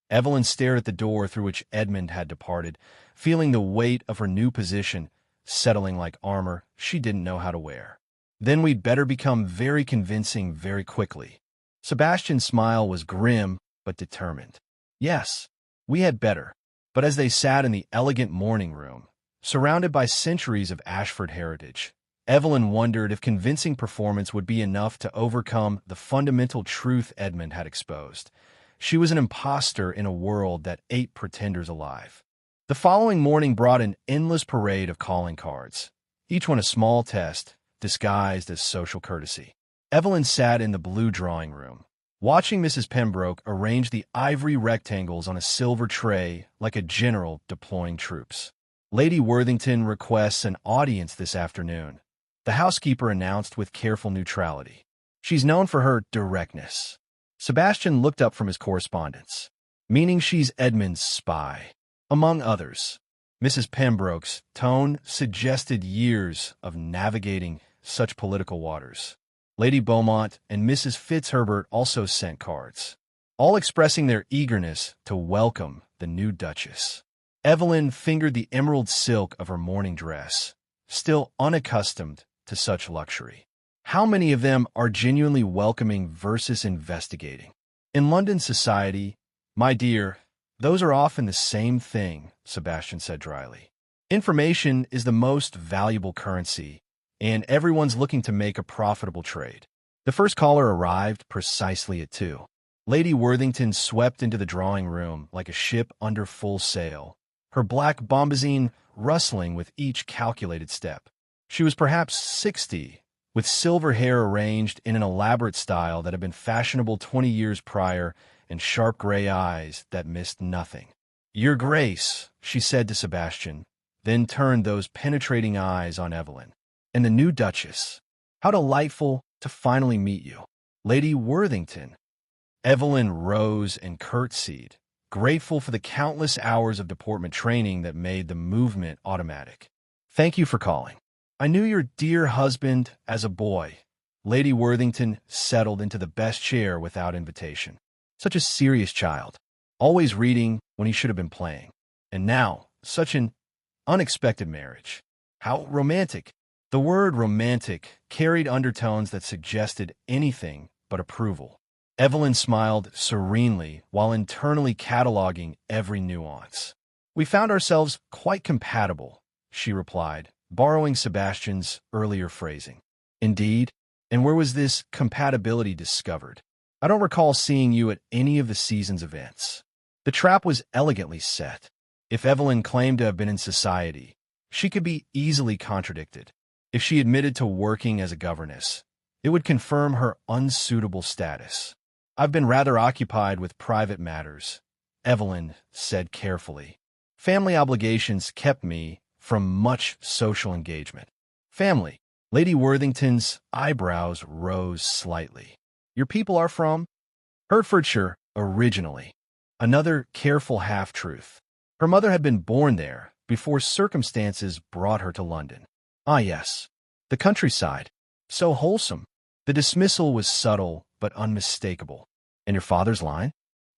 S1: Evelyn stared at the door through which Edmund had departed, feeling the weight of her new position settling like armor she didn't know how to wear. "Then we'd better become very convincing very quickly." Sebastian's smile was grim but determined. "Yes, we had better." But as they sat in the elegant morning room, surrounded by centuries of Ashford heritage, Evelyn wondered if convincing performance would be enough to overcome the fundamental truth Edmund had exposed. She was an imposter in a world that ate pretenders alive. The following morning brought an endless parade of calling cards, each one a small test, disguised as social courtesy. Evelyn sat in the blue drawing room, watching Mrs. Pembroke arrange the ivory rectangles on a silver tray like a general deploying troops. Lady Worthington requests an audience this afternoon, the housekeeper announced with careful neutrality. She's known for her directness. Sebastian looked up from his correspondence, meaning she's Edmund's spy. Among others, Mrs. Pembroke's tone suggested years of navigating such political waters. Lady Beaumont and Mrs. Fitzherbert also sent cards, all expressing their eagerness to welcome the new Duchess. Evelyn fingered the emerald silk of her morning dress, still unaccustomed to such luxury. How many of them are genuinely welcoming versus investigating? In London society, my dear, those are often the same thing, Sebastian said dryly. Information is the most valuable currency, and everyone's looking to make a profitable trade. The first caller arrived precisely at 2. Lady Worthington swept into the drawing room like a ship under full sail, her black bombazine rustling with each calculated step. She was perhaps 60, with silver hair arranged in an elaborate style that had been fashionable 20 years prior and sharp gray eyes that missed nothing. "Your Grace," she said to Sebastian, then turned those penetrating eyes on Evelyn. "And the new Duchess. How delightful to finally meet you. Lady Worthington." Evelyn rose and curtsied, grateful for the countless hours of deportment training that made the movement automatic. "Thank you for calling. I knew your dear husband as a boy." Lady Worthington settled into the best chair without invitation. Such a serious child, always reading when he should have been playing. And now, such an unexpected marriage. How romantic. The word romantic carried undertones that suggested anything but approval. Evelyn smiled serenely while internally cataloging every nuance. "We found ourselves quite compatible," she replied, borrowing Sebastian's earlier phrasing. "Indeed? And where was this compatibility discovered? I don't recall seeing you at any of the season's events." The trap was elegantly set. If Evelyn claimed to have been in society, she could be easily contradicted. If she admitted to working as a governess, it would confirm her unsuitable status. "I've been rather occupied with private matters," Evelyn said carefully. "Family obligations kept me from much social engagement." "Family?" Lady Worthington's eyebrows rose slightly. "Your people are from?" "Hertfordshire, originally." Another careful half-truth. Her mother had been born there before circumstances brought her to London. "Ah, yes. The countryside. So wholesome." The dismissal was subtle but unmistakable. "And your father's line?"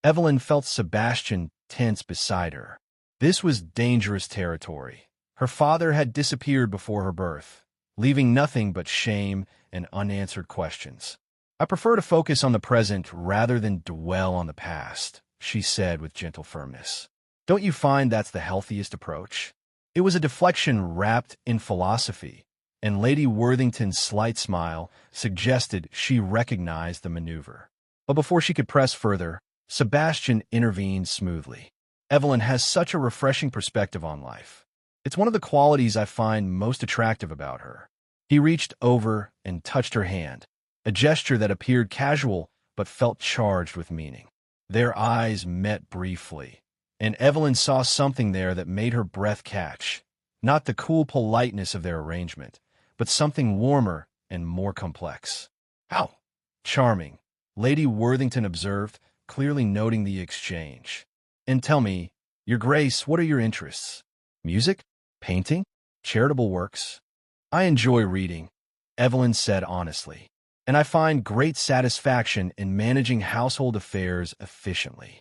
S1: Evelyn felt Sebastian tense beside her. This was dangerous territory. Her father had disappeared before her birth, leaving nothing but shame and unanswered questions. "I prefer to focus on the present rather than dwell on the past," she said with gentle firmness. "Don't you find that's the healthiest approach?" It was a deflection wrapped in philosophy, and Lady Worthington's slight smile suggested she recognized the maneuver. But before she could press further, Sebastian intervened smoothly. "Evelyn has such a refreshing perspective on life. It's one of the qualities I find most attractive about her." He reached over and touched her hand, a gesture that appeared casual but felt charged with meaning. Their eyes met briefly, and Evelyn saw something there that made her breath catch. Not the cool politeness of their arrangement, but something warmer and more complex. "How charming," Lady Worthington observed, clearly noting the exchange. "And tell me, Your Grace, what are your interests? Music? Painting? Charitable works?" "I enjoy reading," Evelyn said honestly, "and I find great satisfaction in managing household affairs efficiently."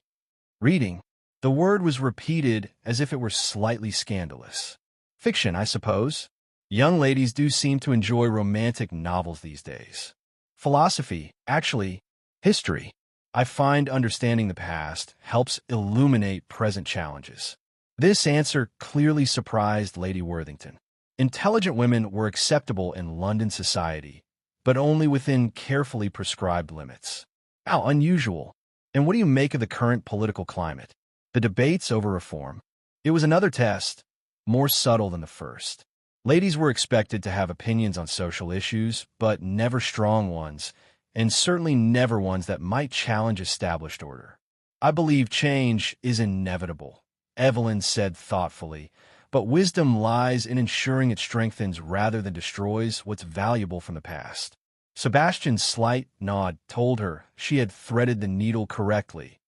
S1: "Reading?" The word was repeated as if it were slightly scandalous. "Fiction, I suppose. Young ladies do seem to enjoy romantic novels these days." "Philosophy, actually. History. I find understanding the past helps illuminate present challenges." This answer clearly surprised Lady Worthington. Intelligent women were acceptable in London society, but only within carefully prescribed limits. How unusual. And what do you make of the current political climate? The debates over reform. It was another test, more subtle than the first. Ladies were expected to have opinions on social issues, but never strong ones, and certainly never ones that might challenge established order. I believe change is inevitable, Evelyn said thoughtfully, but wisdom lies in ensuring it strengthens rather than destroys what's valuable from the past. Sebastian's slight nod told her she had threaded the needle correctly,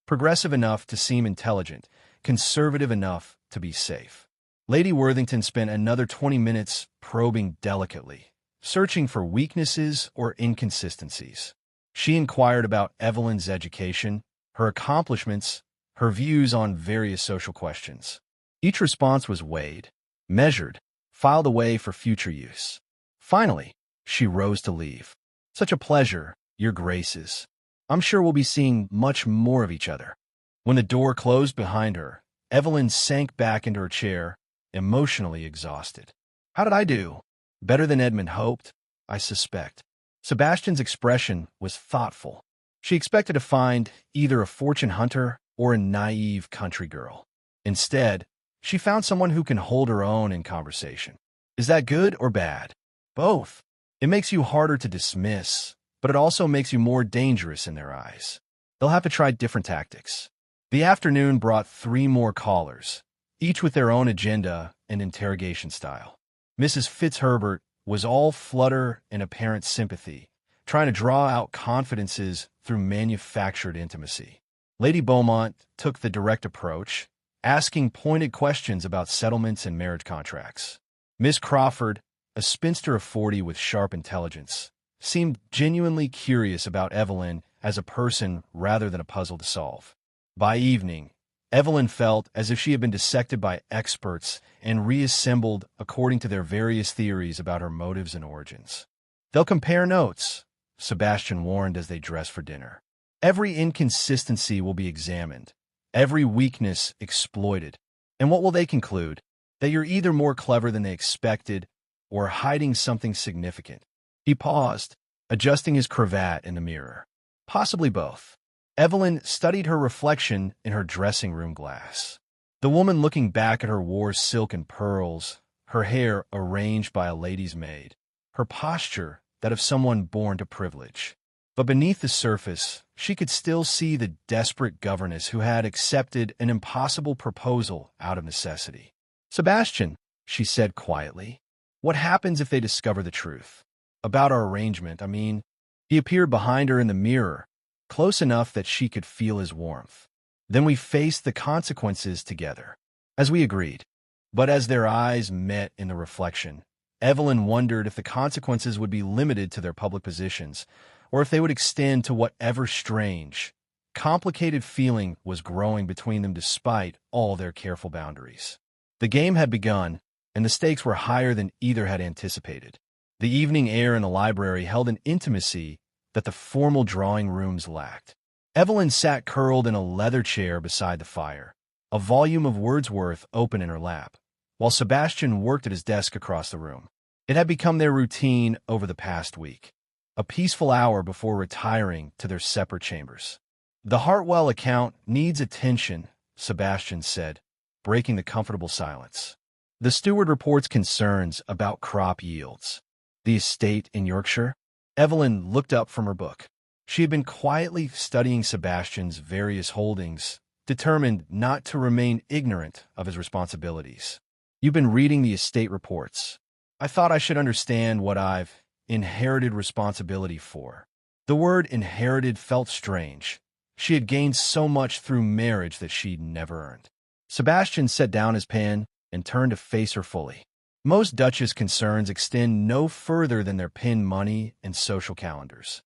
S1: progressive enough to seem intelligent, conservative enough to be safe. Lady Worthington spent another 20 minutes probing delicately, searching for weaknesses or inconsistencies. She inquired about Evelyn's education, her accomplishments, her views on various social questions. Each response was weighed, measured, filed away for future use. Finally, she rose to leave. Such a pleasure, Your Graces. I'm sure we'll be seeing much more of each other. When the door closed behind her, Evelyn sank back into her chair, emotionally exhausted. How did I do? Better than Edmund hoped, I suspect. Sebastian's expression was thoughtful. She expected to find either a fortune hunter or a naive country girl. Instead, she found someone who can hold her own in conversation. Is that good or bad? Both. It makes you harder to dismiss, but it also makes you more dangerous in their eyes. They'll have to try different tactics. The afternoon brought 3 more callers, each with their own agenda and interrogation style. Mrs. Fitzherbert was all flutter and apparent sympathy, trying to draw out confidences through manufactured intimacy. Lady Beaumont took the direct approach, asking pointed questions about settlements and marriage contracts. Miss Crawford, a spinster of 40 with sharp intelligence, seemed genuinely curious about Evelyn as a person rather than a puzzle to solve. By evening, Evelyn felt as if she had been dissected by experts and reassembled according to their various theories about her motives and origins. They'll compare notes, Sebastian warned as they dressed for dinner. Every inconsistency will be examined, every weakness exploited. And what will they conclude? That you're either more clever than they expected or hiding something significant. He paused, adjusting his cravat in the mirror. Possibly both. Evelyn studied her reflection in her dressing room glass. The woman looking back at her wore silk and pearls, her hair arranged by a lady's maid, her posture that of someone born to privilege. But beneath the surface, she could still see the desperate governess who had accepted an impossible proposal out of necessity. Sebastian, she said quietly, what happens if they discover the truth? About our arrangement, I mean. He appeared behind her in the mirror, close enough that she could feel his warmth. Then we faced the consequences together, as we agreed. But as their eyes met in the reflection, Evelyn wondered if the consequences would be limited to their public positions, or if they would extend to whatever strange, complicated feeling was growing between them despite all their careful boundaries. The game had begun, and the stakes were higher than either had anticipated. The evening air in the library held an intimacy that the formal drawing rooms lacked. Evelyn sat curled in a leather chair beside the fire, a volume of Wordsworth open in her lap, while Sebastian worked at his desk across the room. It had become their routine over the past week, a peaceful hour before retiring to their separate chambers. The Hartwell account needs attention, Sebastian said, breaking the comfortable silence. The steward reports concerns about crop yields. The estate in Yorkshire? Evelyn looked up from her book. She had been quietly studying Sebastian's various holdings, determined not to remain ignorant of his responsibilities. You've been reading the estate reports. I thought I should understand what I've inherited responsibility for. The word inherited felt strange. She had gained so much through marriage that she'd never earned. Sebastian set down his pen and turned to face her fully. Most Duchess concerns extend no further than their pin money and social calendars.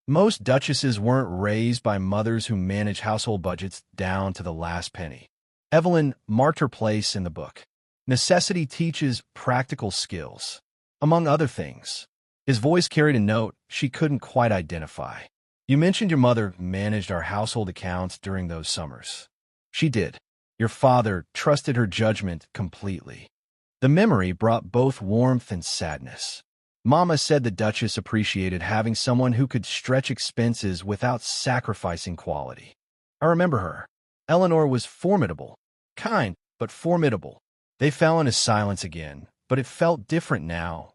S1: Most duchesses weren't raised by mothers who manage household budgets down to the last penny. Evelyn marked her place in the book. Necessity teaches practical skills, among other things. His voice carried a note she couldn't quite identify. You mentioned your mother managed our household accounts during those summers. She did. Your father trusted her judgment completely. The memory brought both warmth and sadness. Mama said the Duchess appreciated having someone who could stretch expenses without sacrificing quality. I remember her. Eleanor was formidable. Kind, but formidable. They fell into silence again, but it felt different now,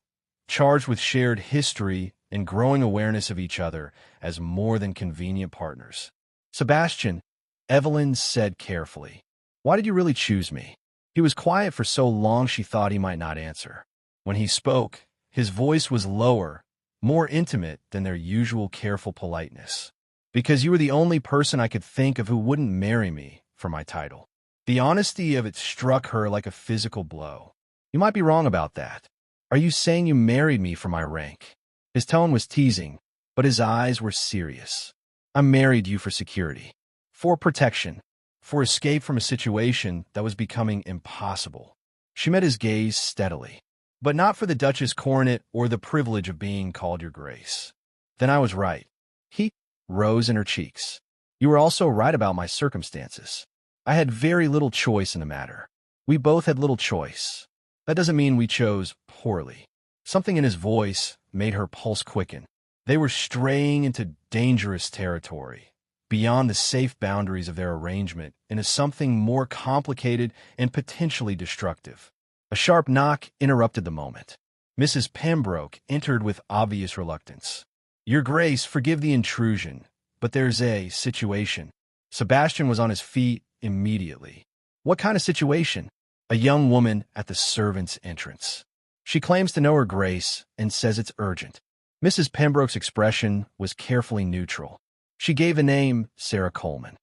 S1: charged with shared history and growing awareness of each other as more than convenient partners. Sebastian, Evelyn said carefully, why did you really choose me? He was quiet for so long she thought he might not answer. When he spoke, his voice was lower, more intimate than their usual careful politeness. Because you were the only person I could think of who wouldn't marry me for my title. The honesty of it struck her like a physical blow. You might be wrong about that. Are you saying you married me for my rank? His tone was teasing, but his eyes were serious. I married you for security, for protection, for escape from a situation that was becoming impossible. She met his gaze steadily, but not for the Duchess' coronet or the privilege of being called your grace. Then I was right. Heat rose in her cheeks. You were also right about my circumstances. I had very little choice in the matter. We both had little choice. That doesn't mean we chose poorly. Something in his voice made her pulse quicken. They were straying into dangerous territory, beyond the safe boundaries of their arrangement, into something more complicated and potentially destructive. A sharp knock interrupted the moment. Mrs. Pembroke entered with obvious reluctance. Your Grace, forgive the intrusion, but there's a situation. Sebastian was on his feet immediately. What kind of situation? A young woman at the servants' entrance. She claims to know her Grace and says it's urgent. Mrs. Pembroke's expression was carefully neutral. She gave a name, Sarah Coleman.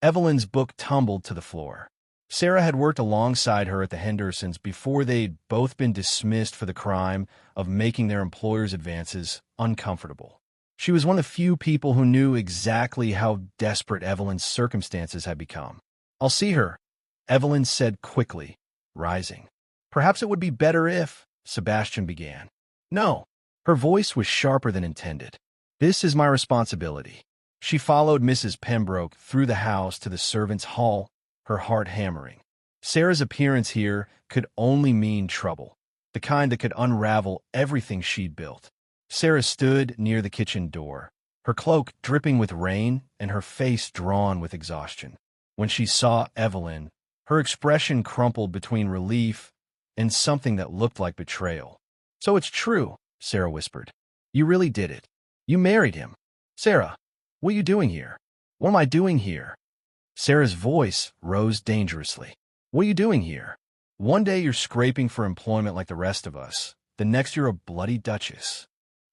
S1: Evelyn's book tumbled to the floor. Sarah had worked alongside her at the Hendersons before they'd both been dismissed for the crime of making their employer's advances uncomfortable. She was one of the few people who knew exactly how desperate Evelyn's circumstances had become. I'll see her, Evelyn said quickly, rising. Perhaps it would be better if, Sebastian began. No. Her voice was sharper than intended. This is my responsibility. She followed Mrs. Pembroke through the house to the servants' hall, her heart hammering. Sarah's appearance here could only mean trouble, the kind that could unravel everything she'd built. Sarah stood near the kitchen door, her cloak dripping with rain and her face drawn with exhaustion. When she saw Evelyn, her expression crumpled between relief and something that looked like betrayal. So it's true, Sarah whispered. You really did it. You married him. Sarah, what are you doing here? What am I doing here? Sarah's voice rose dangerously. What are you doing here? One day you're scraping for employment like the rest of us. The next you're a bloody duchess.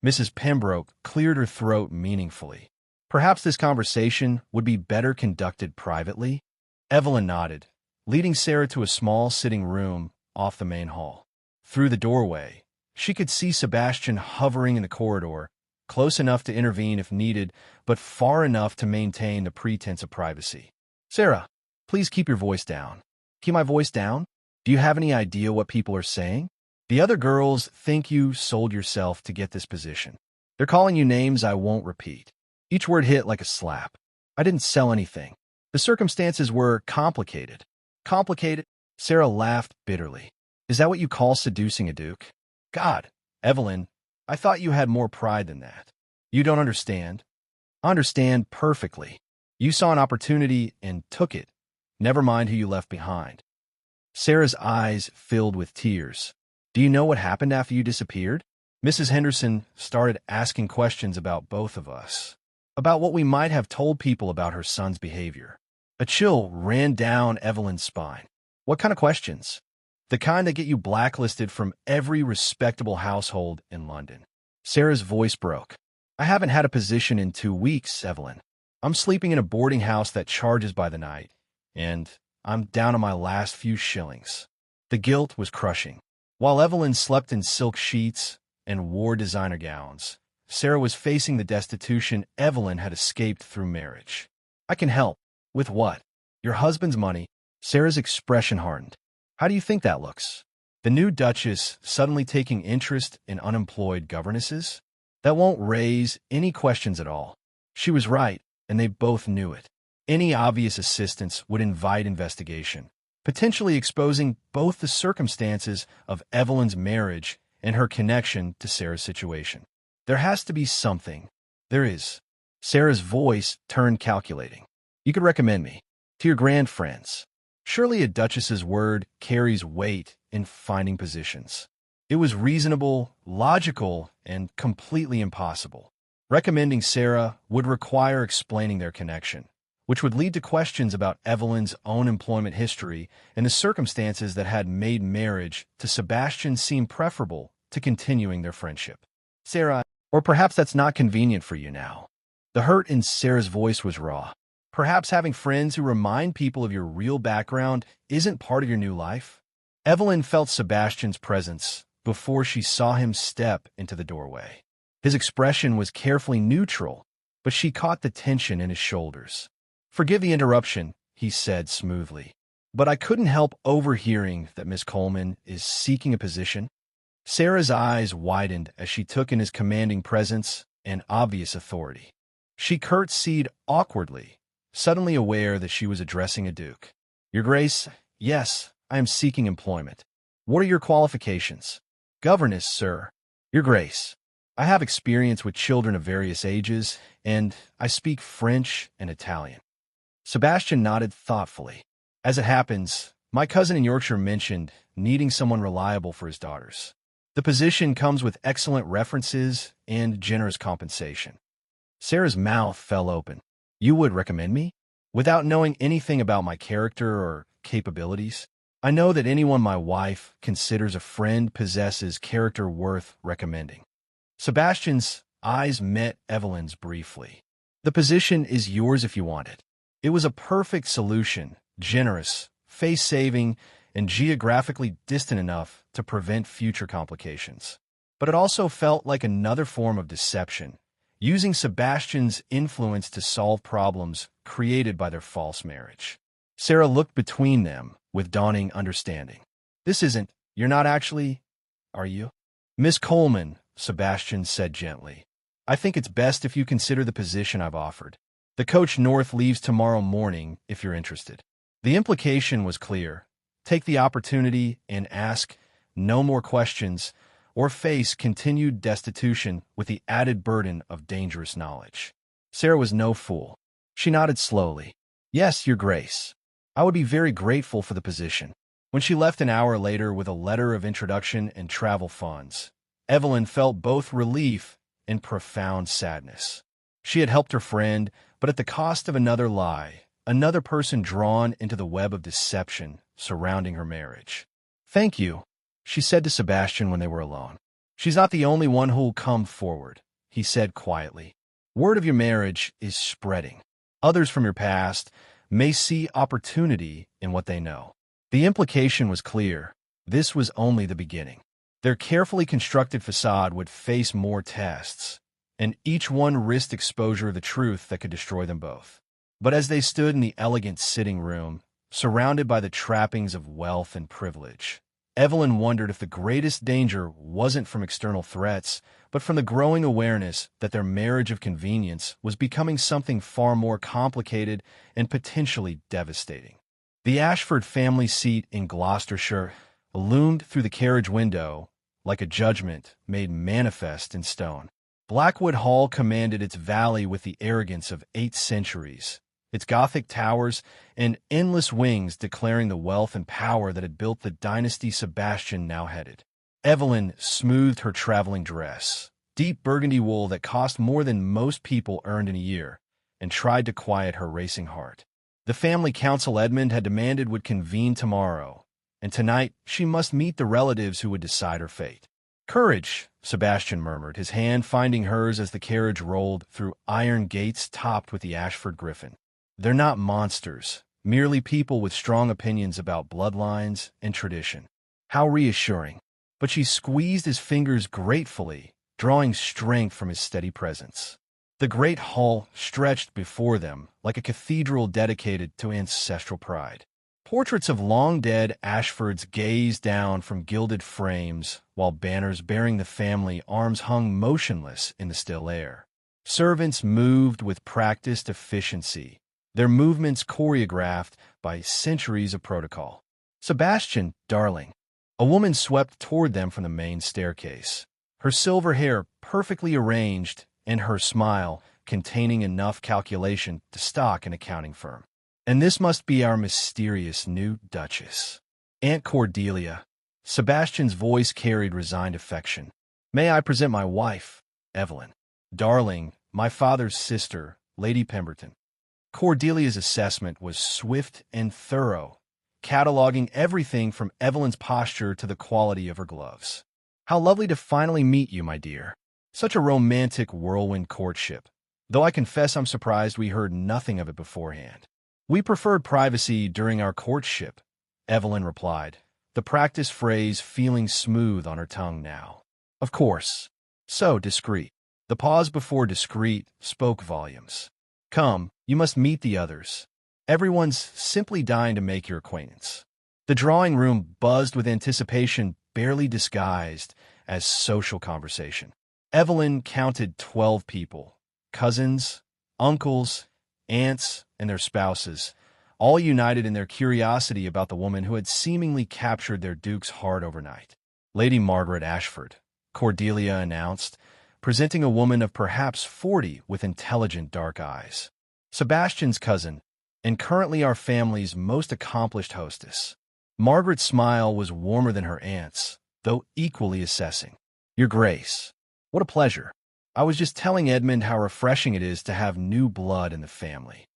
S1: Mrs. Pembroke cleared her throat meaningfully. Perhaps this conversation would be better conducted privately? Evelyn nodded, leading Sarah to a small sitting room off the main hall. Through the doorway, she could see Sebastian hovering in the corridor, close enough to intervene if needed, but far enough to maintain the pretense of privacy. Sarah, please keep your voice down. Keep my voice down? Do you have any idea what people are saying? The other girls think you sold yourself to get this position. They're calling you names I won't repeat. Each word hit like a slap. I didn't sell anything. The circumstances were complicated. Complicated? Sarah laughed bitterly. Is that what you call seducing a duke? God, Evelyn, I thought you had more pride than that. You don't understand. I understand perfectly. You saw an opportunity and took it. Never mind who you left behind. Sarah's eyes filled with tears. Do you know what happened after you disappeared? Mrs. Henderson started asking questions about both of us, about what we might have told people about her son's behavior. A chill ran down Evelyn's spine. What kind of questions? The kind that get you blacklisted from every respectable household in London. Sarah's voice broke. I haven't had a position in 2 weeks, Evelyn. I'm sleeping in a boarding house that charges by the night, and I'm down to my last few shillings. The guilt was crushing. While Evelyn slept in silk sheets and wore designer gowns, Sarah was facing the destitution Evelyn had escaped through marriage. I can help. With what? Your husband's money. Sarah's expression hardened. How do you think that looks? The new Duchess suddenly taking interest in unemployed governesses? That won't raise any questions at all. She was right, and they both knew it. Any obvious assistance would invite investigation, potentially exposing both the circumstances of Evelyn's marriage and her connection to Sarah's situation. There has to be something. There is. Sarah's voice turned calculating. You could recommend me to your grand friends. Surely a duchess's word carries weight in finding positions. It was reasonable, logical, and completely impossible. Recommending Sarah would require explaining their connection, which would lead to questions about Evelyn's own employment history and the circumstances that had made marriage to Sebastian seem preferable to continuing their friendship. Sarah, or perhaps that's not convenient for you now. The hurt in Sarah's voice was raw. Perhaps having friends who remind people of your real background isn't part of your new life? Evelyn felt Sebastian's presence before she saw him step into the doorway. His expression was carefully neutral, but she caught the tension in his shoulders. "Forgive the interruption," he said smoothly, "but I couldn't help overhearing that Miss Coleman is seeking a position." Sarah's eyes widened as she took in his commanding presence and obvious authority. She curtsied awkwardly, suddenly aware that she was addressing a duke. "Your Grace, yes, I am seeking employment. What are your qualifications?" "Governess, sir." "Your Grace, I have experience with children of various ages, and I speak French and Italian." Sebastian nodded thoughtfully. "As it happens, my cousin in Yorkshire mentioned needing someone reliable for his daughters. The position comes with excellent references and generous compensation." Sarah's mouth fell open. "You would recommend me? Without knowing anything about my character or capabilities? I know that anyone my wife considers a friend possesses character worth recommending." Sebastian's eyes met Evelyn's briefly. "The position is yours if you want it." It was a perfect solution, generous, face-saving, and geographically distant enough to prevent future complications. But it also felt like another form of deception, using Sebastian's influence to solve problems created by their false marriage. Sarah looked between them with dawning understanding. You're not actually, are you?" "Miss Coleman," Sebastian said gently, "I think it's best if you consider the position I've offered. The coach north leaves tomorrow morning if you're interested." The implication was clear. Take the opportunity and ask no more questions, or face continued destitution with the added burden of dangerous knowledge. Sarah was no fool. She nodded slowly. "Yes, Your Grace. I would be very grateful for the position." When she left an hour later with a letter of introduction and travel funds, Evelyn felt both relief and profound sadness. She had helped her friend, but at the cost of another lie, another person drawn into the web of deception surrounding her marriage. "Thank you," she said to Sebastian when they were alone. "She's not the only one who'll come forward," he said quietly. "Word of your marriage is spreading. Others from your past may see opportunity in what they know." The implication was clear. This was only the beginning. Their carefully constructed facade would face more tests, and each one risked exposure of the truth that could destroy them both. But as they stood in the elegant sitting room, surrounded by the trappings of wealth and privilege, Evelyn wondered if the greatest danger wasn't from external threats, but from the growing awareness that their marriage of convenience was becoming something far more complicated and potentially devastating. The Ashford family seat in Gloucestershire loomed through the carriage window like a judgment made manifest in stone. Blackwood Hall commanded its valley with the arrogance of 8 centuries, its Gothic towers and endless wings declaring the wealth and power that had built the dynasty Sebastian now headed. Evelyn smoothed her traveling dress, deep burgundy wool that cost more than most people earned in a year, and tried to quiet her racing heart. The family council Edmund had demanded would convene tomorrow, and tonight she must meet the relatives who would decide her fate. "Courage," Sebastian murmured, his hand finding hers as the carriage rolled through iron gates topped with the Ashford griffin. "They're not monsters, merely people with strong opinions about bloodlines and tradition." How reassuring. But she squeezed his fingers gratefully, drawing strength from his steady presence. The great hall stretched before them like a cathedral dedicated to ancestral pride. Portraits of long-dead Ashfords gazed down from gilded frames, while banners bearing the family arms hung motionless in the still air. Servants moved with practiced efficiency, their movements choreographed by centuries of protocol. "Sebastian, darling." A woman swept toward them from the main staircase, her silver hair perfectly arranged and her smile containing enough calculation to stock an accounting firm. "And this must be our mysterious new Duchess, Aunt Cordelia." Sebastian's voice carried resigned affection. "May I present my wife, Evelyn?" "Darling, my father's sister, Lady Pemberton." Cordelia's assessment was swift and thorough, cataloging everything from Evelyn's posture to the quality of her gloves. "How lovely to finally meet you, my dear. Such a romantic whirlwind courtship, though I confess I'm surprised we heard nothing of it beforehand." "We preferred privacy during our courtship," Evelyn replied, the practice phrase feeling smooth on her tongue now. "Of course. So discreet." The pause before discreet spoke volumes. "Come, you must meet the others. Everyone's simply dying to make your acquaintance." The drawing room buzzed with anticipation barely disguised as social conversation. Evelyn counted 12 people, cousins, uncles, aunts, and their spouses, all united in their curiosity about the woman who had seemingly captured their duke's heart overnight. "Lady Margaret Ashford," Cordelia announced, presenting a woman of perhaps 40 with intelligent dark eyes. "Sebastian's cousin, and currently our family's most accomplished hostess." Margaret's smile was warmer than her aunt's, though equally assessing. "Your Grace, what a pleasure. I was just telling Edmund how refreshing it is to have new blood in the family."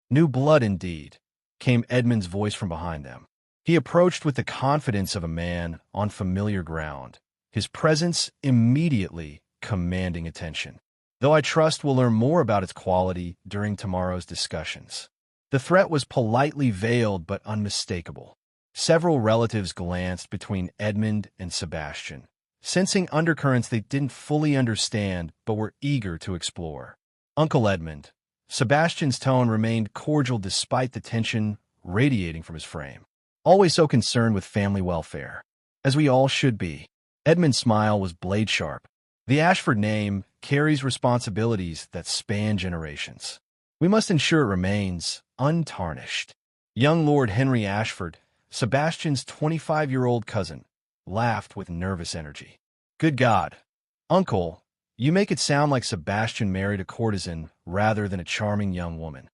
S1: "New blood, indeed," came Edmund's voice from behind them. He approached with the confidence of a man on familiar ground, his presence immediately commanding attention. "Though I trust we'll learn more about its quality during tomorrow's discussions." The threat was politely veiled but unmistakable. Several relatives glanced between Edmund and Sebastian, sensing undercurrents they didn't fully understand but were eager to explore. "Uncle Edmund." Sebastian's tone remained cordial despite the tension radiating from his frame. "Always so concerned with family welfare." "As we all should be." Edmund's smile was blade-sharp. "The Ashford name carries responsibilities that span generations. We must ensure it remains untarnished." Young Lord Henry Ashford, Sebastian's 25-year-old cousin, laughed with nervous energy. "Good God, Uncle, you make it sound like Sebastian married a courtesan rather than a charming young woman."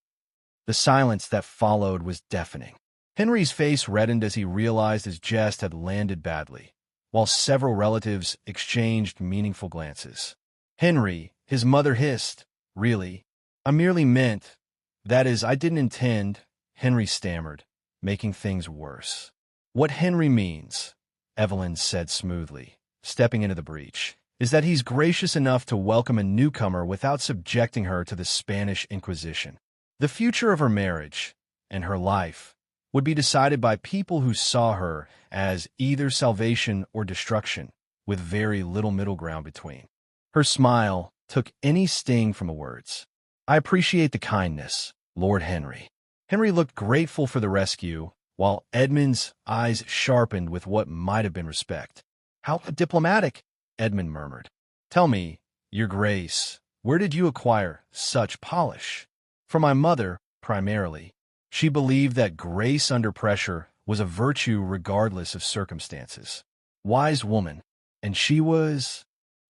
S1: The silence that followed was deafening. Henry's face reddened as he realized his jest had landed badly, while several relatives exchanged meaningful glances. "Henry," his mother hissed, "really? I merely meant, that is, I didn't intend," Henry stammered, making things worse. "What Henry means," Evelyn said smoothly, stepping into the breach, "is that he's gracious enough to welcome a newcomer without subjecting her to the Spanish Inquisition. The future of her marriage, and her life, would be decided by people who saw her as either salvation or destruction, with very little middle ground between." Her smile took any sting from the words. "I appreciate the kindness, Lord Henry." Henry looked grateful for the rescue, while Edmund's eyes sharpened with what might have been respect. "How diplomatic," Edmund murmured. "Tell me, Your Grace, where did you acquire such polish?" "From my mother, primarily. She believed that grace under pressure was a virtue regardless of circumstances. Wise woman. And she was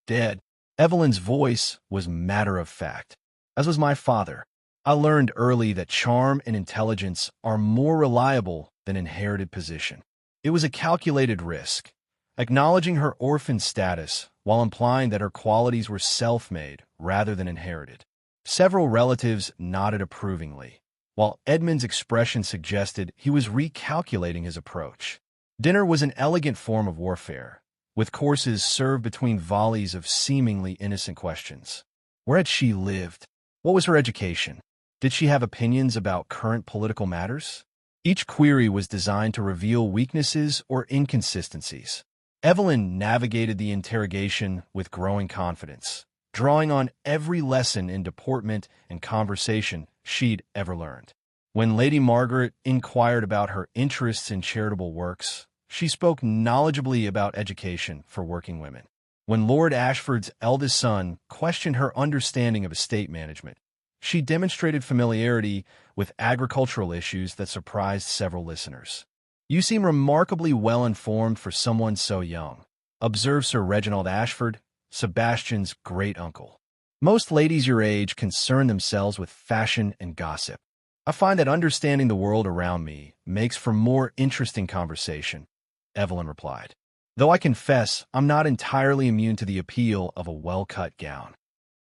S1: dead." Evelyn's voice was matter-of-fact, as was my father. "I learned early that charm and intelligence are more reliable than inherited position." It was a calculated risk, acknowledging her orphan status while implying that her qualities were self-made rather than inherited. Several relatives nodded approvingly, while Edmund's expression suggested he was recalculating his approach. Dinner was an elegant form of warfare, with courses served between volleys of seemingly innocent questions. Where had she lived? What was her education? Did she have opinions about current political matters? Each query was designed to reveal weaknesses or inconsistencies. Evelyn navigated the interrogation with growing confidence, drawing on every lesson in deportment and conversation she'd ever learned. When Lady Margaret inquired about her interests in charitable works, she spoke knowledgeably about education for working women. When Lord Ashford's eldest son questioned her understanding of estate management, She demonstrated familiarity with agricultural issues that surprised several listeners. "You seem remarkably well-informed for someone so young," observed Sir Reginald Ashford, Sebastian's great-uncle. "Most ladies your age concern themselves with fashion and gossip. I find that understanding the world around me makes for more interesting conversation," Evelyn replied. "Though I confess I'm not entirely immune to the appeal of a well-cut gown."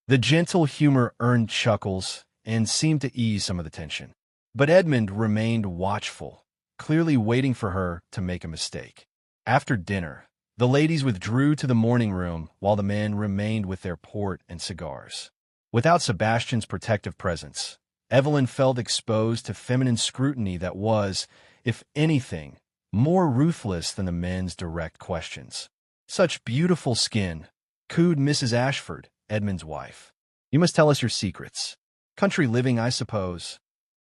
S1: The gentle humor earned chuckles and seemed to ease some of the tension. But Edmund remained watchful, clearly waiting for her to make a mistake. After dinner, the ladies withdrew to the morning room while the men remained with their port and cigars. Without Sebastian's protective presence, Evelyn felt exposed to feminine scrutiny that was, if anything, more ruthless than the men's direct questions. "Such beautiful skin," cooed Mrs. Ashford, Edmund's wife. "You must tell us your secrets. Country living, I suppose."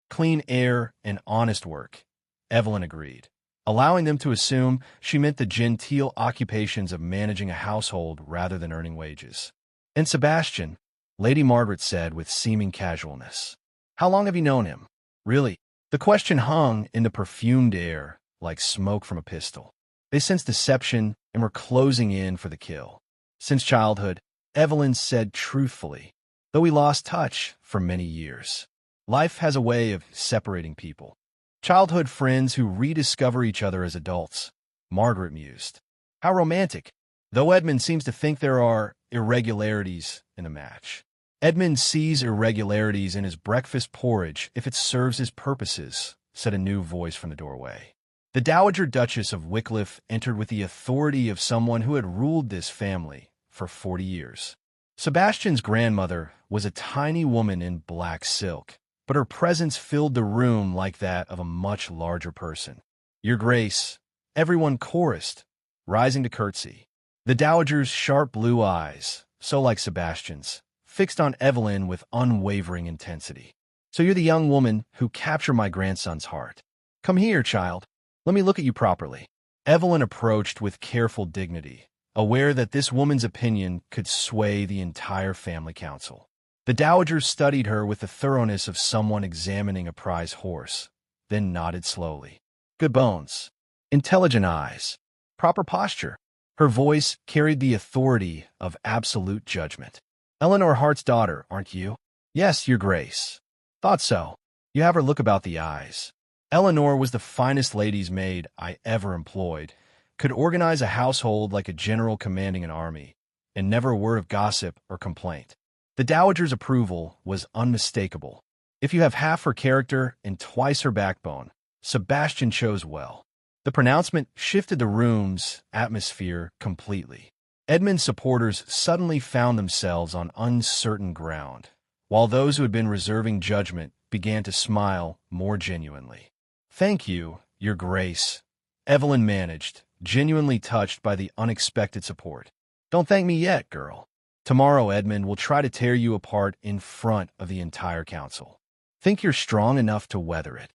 S1: "Clean air and honest work," Evelyn agreed, allowing them to assume she meant the genteel occupations of managing a household rather than earning wages. "And Sebastian," Lady Margaret said with seeming casualness. "How long have you known him?" Really, the question hung in the perfumed air like smoke from a pistol. They sensed deception and were closing in for the kill. "Since childhood," Evelyn said truthfully, "though we lost touch for many years. Life has a way of separating people. Childhood friends who rediscover each other as adults," Margaret mused. "How romantic, though Edmund seems to think there are irregularities in the match." "Edmund sees irregularities in his breakfast porridge if it serves his purposes," said a new voice from the doorway. The Dowager Duchess of Wycliffe entered with the authority of someone who had ruled this family for 40 years. Sebastian's grandmother was a tiny woman in black silk, but her presence filled the room like that of a much larger person. "Your Grace," everyone chorused, rising to curtsy. The Dowager's sharp blue eyes, so like Sebastian's, fixed on Evelyn with unwavering intensity. "So you're the young woman who captured my grandson's heart. Come here, child. Let me look at you properly." Evelyn approached with careful dignity, aware that this woman's opinion could sway the entire family council. The Dowager studied her with the thoroughness of someone examining a prize horse, then nodded slowly. "Good bones. Intelligent eyes. Proper posture." Her voice carried the authority of absolute judgment. "Eleanor Hart's daughter, aren't you?" "Yes, Your Grace." "Thought so. You have her look about the eyes." Eleanor was the finest lady's maid I ever employed, could organize a household like a general commanding an army, and never a word of gossip or complaint. The Dowager's approval was unmistakable. If you have half her character and twice her backbone, Sebastian chose well. The pronouncement shifted the room's atmosphere completely. Edmund's supporters suddenly found themselves on uncertain ground, while those who had been reserving judgment began to smile more genuinely. "Thank you, Your Grace," Evelyn managed, genuinely touched by the unexpected support. "Don't thank me yet, girl. Tomorrow Edmund will try to tear you apart in front of the entire council. Think you're strong enough to weather it."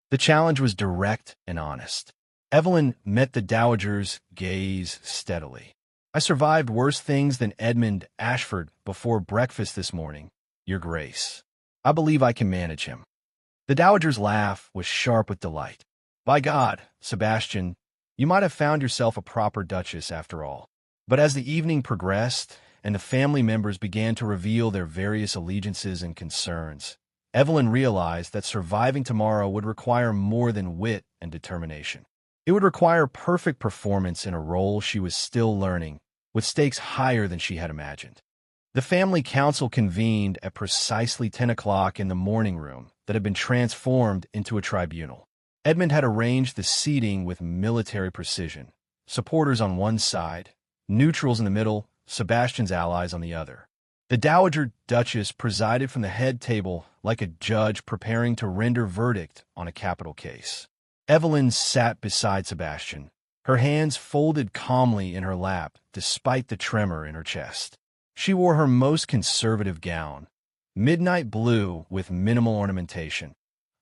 S1: The challenge was direct and honest. Evelyn met the Dowager's gaze steadily. "I survived worse things than Edmund Ashford before breakfast this morning, Your Grace. I believe I can manage him." The Dowager's laugh was sharp with delight. "By God, Sebastian, you might have found yourself a proper duchess after all." But as the evening progressed and the family members began to reveal their various allegiances and concerns, Evelyn realized that surviving tomorrow would require more than wit and determination. It would require perfect performance in a role she was still learning, with stakes higher than she had imagined. The family council convened at precisely 10 o'clock in the morning room that had been transformed into a tribunal. Edmund had arranged the seating with military precision. Supporters on one side, neutrals in the middle, Sebastian's allies on the other. The Dowager Duchess presided from the head table like a judge preparing to render verdict on a capital case. Evelyn sat beside Sebastian, her hands folded calmly in her lap despite the tremor in her chest. She wore her most conservative gown, midnight blue with minimal ornamentation,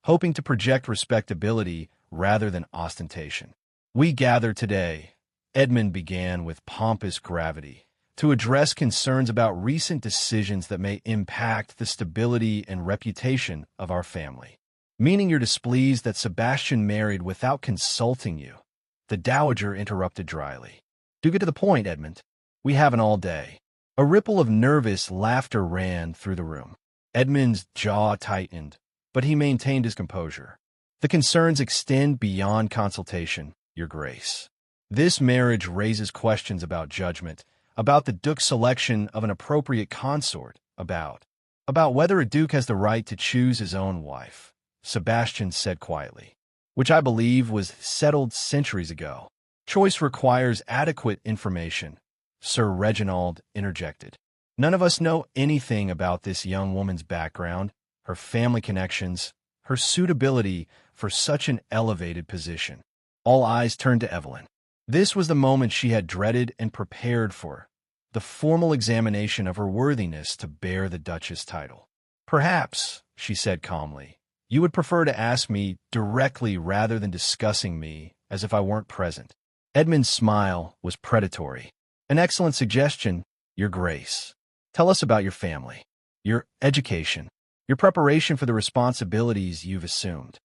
S1: hoping to project respectability rather than ostentation. "We gather today," Edmund began with pompous gravity, to address concerns about recent decisions that may impact the stability and reputation of our family. Meaning you're displeased that Sebastian married without consulting you, the dowager interrupted dryly. Do get to the point, Edmund. We haven't all day. A ripple of nervous laughter ran through the room. Edmund's jaw tightened, but he maintained his composure. The concerns extend beyond consultation, Your Grace. This marriage raises questions about judgment, about the Duke's selection of an appropriate consort, about whether a Duke has the right to choose his own wife, Sebastian said quietly, which I believe was settled centuries ago. Choice requires adequate information, Sir Reginald interjected. None of us know anything about this young woman's background, her family connections, her suitability for such an elevated position. All eyes turned to Evelyn. This was the moment she had dreaded and prepared for, the formal examination of her worthiness to bear the Duchess title. Perhaps, she said calmly, you would prefer to ask me directly rather than discussing me as if I weren't present. Edmund's smile was predatory. An excellent suggestion, Your Grace. Tell us about your family, your education, your preparation for the responsibilities you've assumed.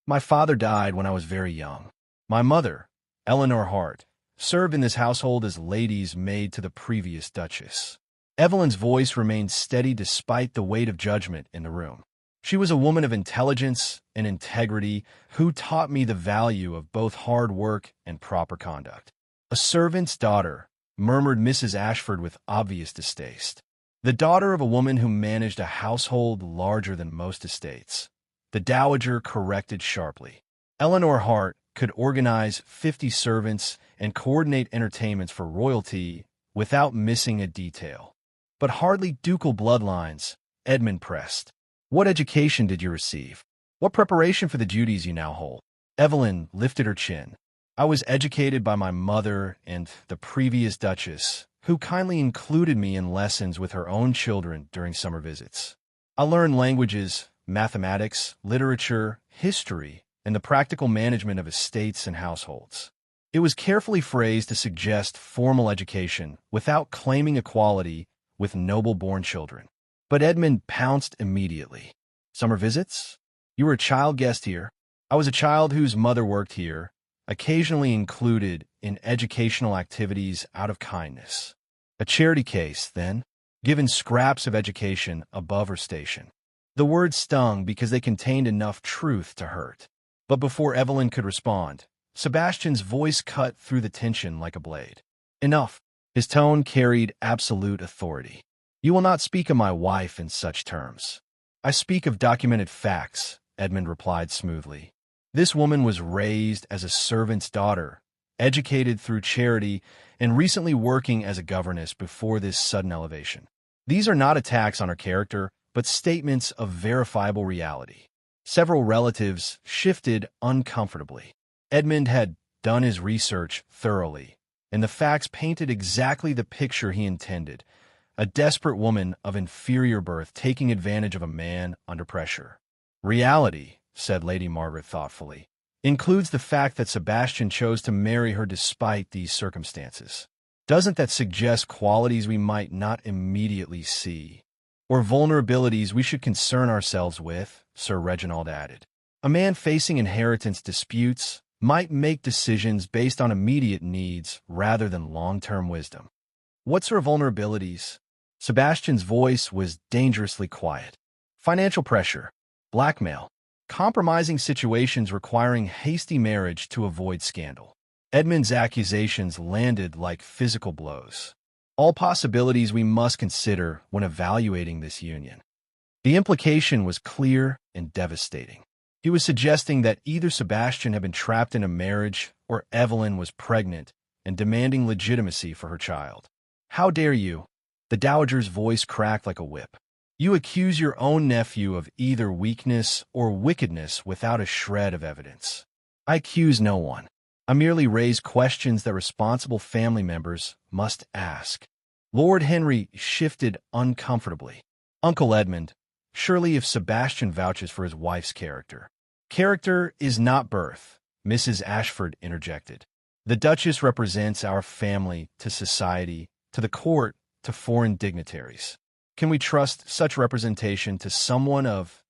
S1: My father died when I was very young. My mother, Eleanor Hart, served in this household as lady's maid to the previous Duchess. Evelyn's voice remained steady despite the weight of judgment in the room. She was a woman of intelligence and integrity who taught me the value of both hard work and proper conduct. A servant's daughter, murmured Mrs. Ashford with obvious distaste. The daughter of a woman who managed a household larger than most estates. The dowager corrected sharply. Eleanor Hart could organize 50 servants and coordinate entertainments for royalty without missing a detail. But hardly ducal bloodlines, Edmund pressed. What education did you receive? What preparation for the duties you now hold? Evelyn lifted her chin. I was educated by my mother and the previous Duchess, who kindly included me in lessons with her own children during summer visits. I learned languages, mathematics, literature, history, and the practical management of estates and households. It was carefully phrased to suggest formal education without claiming equality with noble-born children. But Edmund pounced immediately. Summer visits? You were a child guest here. I was a child whose mother worked here, occasionally included in educational activities out of kindness. A charity case, then, given scraps of education above her station. The words stung because they contained enough truth to hurt. But before Evelyn could respond, Sebastian's voice cut through the tension like a blade. Enough. His tone carried absolute authority. You will not speak of my wife in such terms. I speak of documented facts, Edmund replied smoothly. This woman was raised as a servant's daughter, educated through charity, and recently working as a governess before this sudden elevation. These are not attacks on her character, but statements of verifiable reality. Several relatives shifted uncomfortably. Edmund had done his research thoroughly, and the facts painted exactly the picture he intended. A desperate woman of inferior birth taking advantage of a man under pressure. Reality, said Lady Margaret thoughtfully, includes the fact that Sebastian chose to marry her despite these circumstances. Doesn't that suggest qualities we might not immediately see, or vulnerabilities we should concern ourselves with, Sir Reginald added. A man facing inheritance disputes might make decisions based on immediate needs rather than long-term wisdom. What sort of vulnerabilities? Sebastian's voice was dangerously quiet. Financial pressure, blackmail, compromising situations requiring hasty marriage to avoid scandal. Edmund's accusations landed like physical blows. All possibilities we must consider when evaluating this union. The implication was clear and devastating. He was suggesting that either Sebastian had been trapped in a marriage or Evelyn was pregnant and demanding legitimacy for her child. How dare you? The dowager's voice cracked like a whip. You accuse your own nephew of either weakness or wickedness without a shred of evidence. I accuse no one. I merely raise questions that responsible family members must ask. Lord Henry shifted uncomfortably. Uncle Edmund, surely if Sebastian vouches for his wife's character. Character is not birth, Mrs. Ashford interjected. The Duchess represents our family to society, to the court, to foreign dignitaries. Can we trust such representation to someone of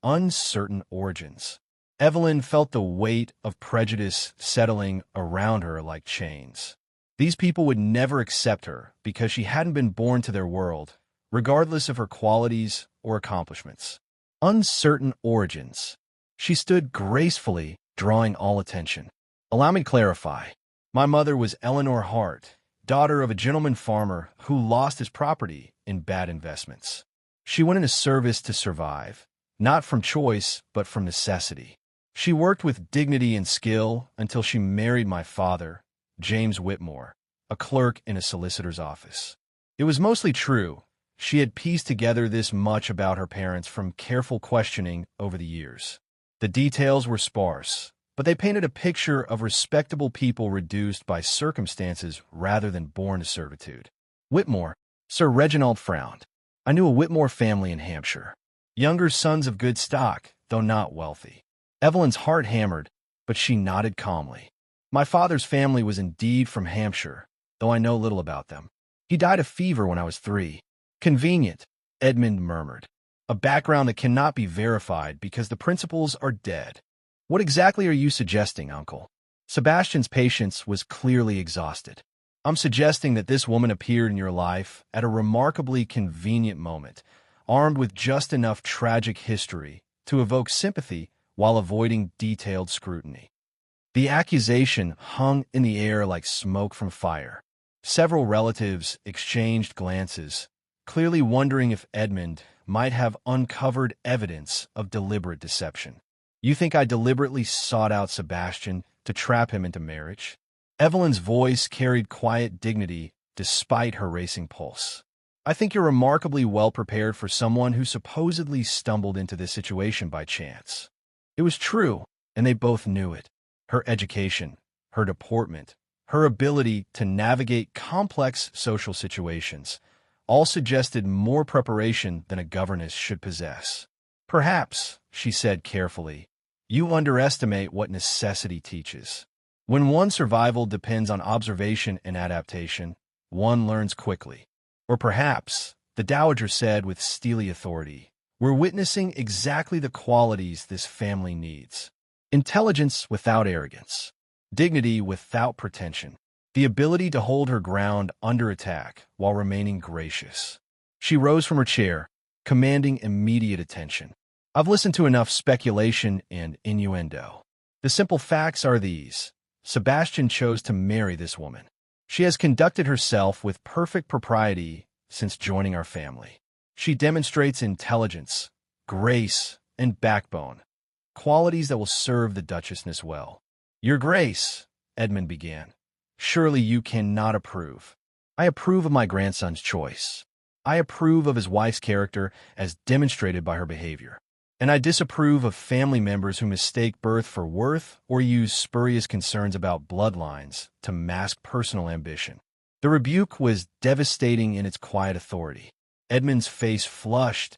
S1: uncertain origins? Evelyn felt the weight of prejudice settling around her like chains. These people would never accept her because she hadn't been born to their world, regardless of her qualities or accomplishments. Uncertain origins. She stood gracefully, drawing all attention. Allow me to clarify. My mother was Eleanor Hart, daughter of a gentleman farmer who lost his property in bad investments. She went into service to survive, not from choice, but from necessity. She worked with dignity and skill until she married my father, James Whitmore, a clerk in a solicitor's office. It was mostly true. She had pieced together this much about her parents from careful questioning over the years. The details were sparse, but they painted a picture of respectable people reduced by circumstances rather than born to servitude. Whitmore, Sir Reginald frowned. I knew a Whitmore family in Hampshire. Younger sons of good stock, though not wealthy. Evelyn's heart hammered, but she nodded calmly. My father's family was indeed from Hampshire, though I know little about them. He died of fever when I was 3. Convenient, Edmund murmured. A background that cannot be verified because the principals are dead. What exactly are you suggesting, Uncle? Sebastian's patience was clearly exhausted. I'm suggesting that this woman appeared in your life at a remarkably convenient moment, armed with just enough tragic history to evoke sympathy while avoiding detailed scrutiny. The accusation hung in the air like smoke from fire. Several relatives exchanged glances, clearly wondering if Edmund might have uncovered evidence of deliberate deception. You think I deliberately sought out Sebastian to trap him into marriage? Evelyn's voice carried quiet dignity despite her racing pulse. I think you're remarkably well prepared for someone who supposedly stumbled into this situation by chance. It was true, and they both knew it. Her education, her deportment, her ability to navigate complex social situations all suggested more preparation than a governess should possess. Perhaps, she said carefully, you underestimate what necessity teaches. When one's survival depends on observation and adaptation, one learns quickly. Or perhaps, the Dowager said with steely authority, we're witnessing exactly the qualities this family needs. Intelligence without arrogance. Dignity without pretension. The ability to hold her ground under attack while remaining gracious. She rose from her chair, commanding immediate attention. I've listened to enough speculation and innuendo. The simple facts are these. Sebastian chose to marry this woman. She has conducted herself with perfect propriety since joining our family. She demonstrates intelligence, grace, and backbone, qualities that will serve the Duchessness well. Your Grace, Edmund began, surely you cannot approve. I approve of my grandson's choice. I approve of his wife's character as demonstrated by her behavior. And I disapprove of family members who mistake birth for worth or use spurious concerns about bloodlines to mask personal ambition. The rebuke was devastating in its quiet authority. Edmund's face flushed,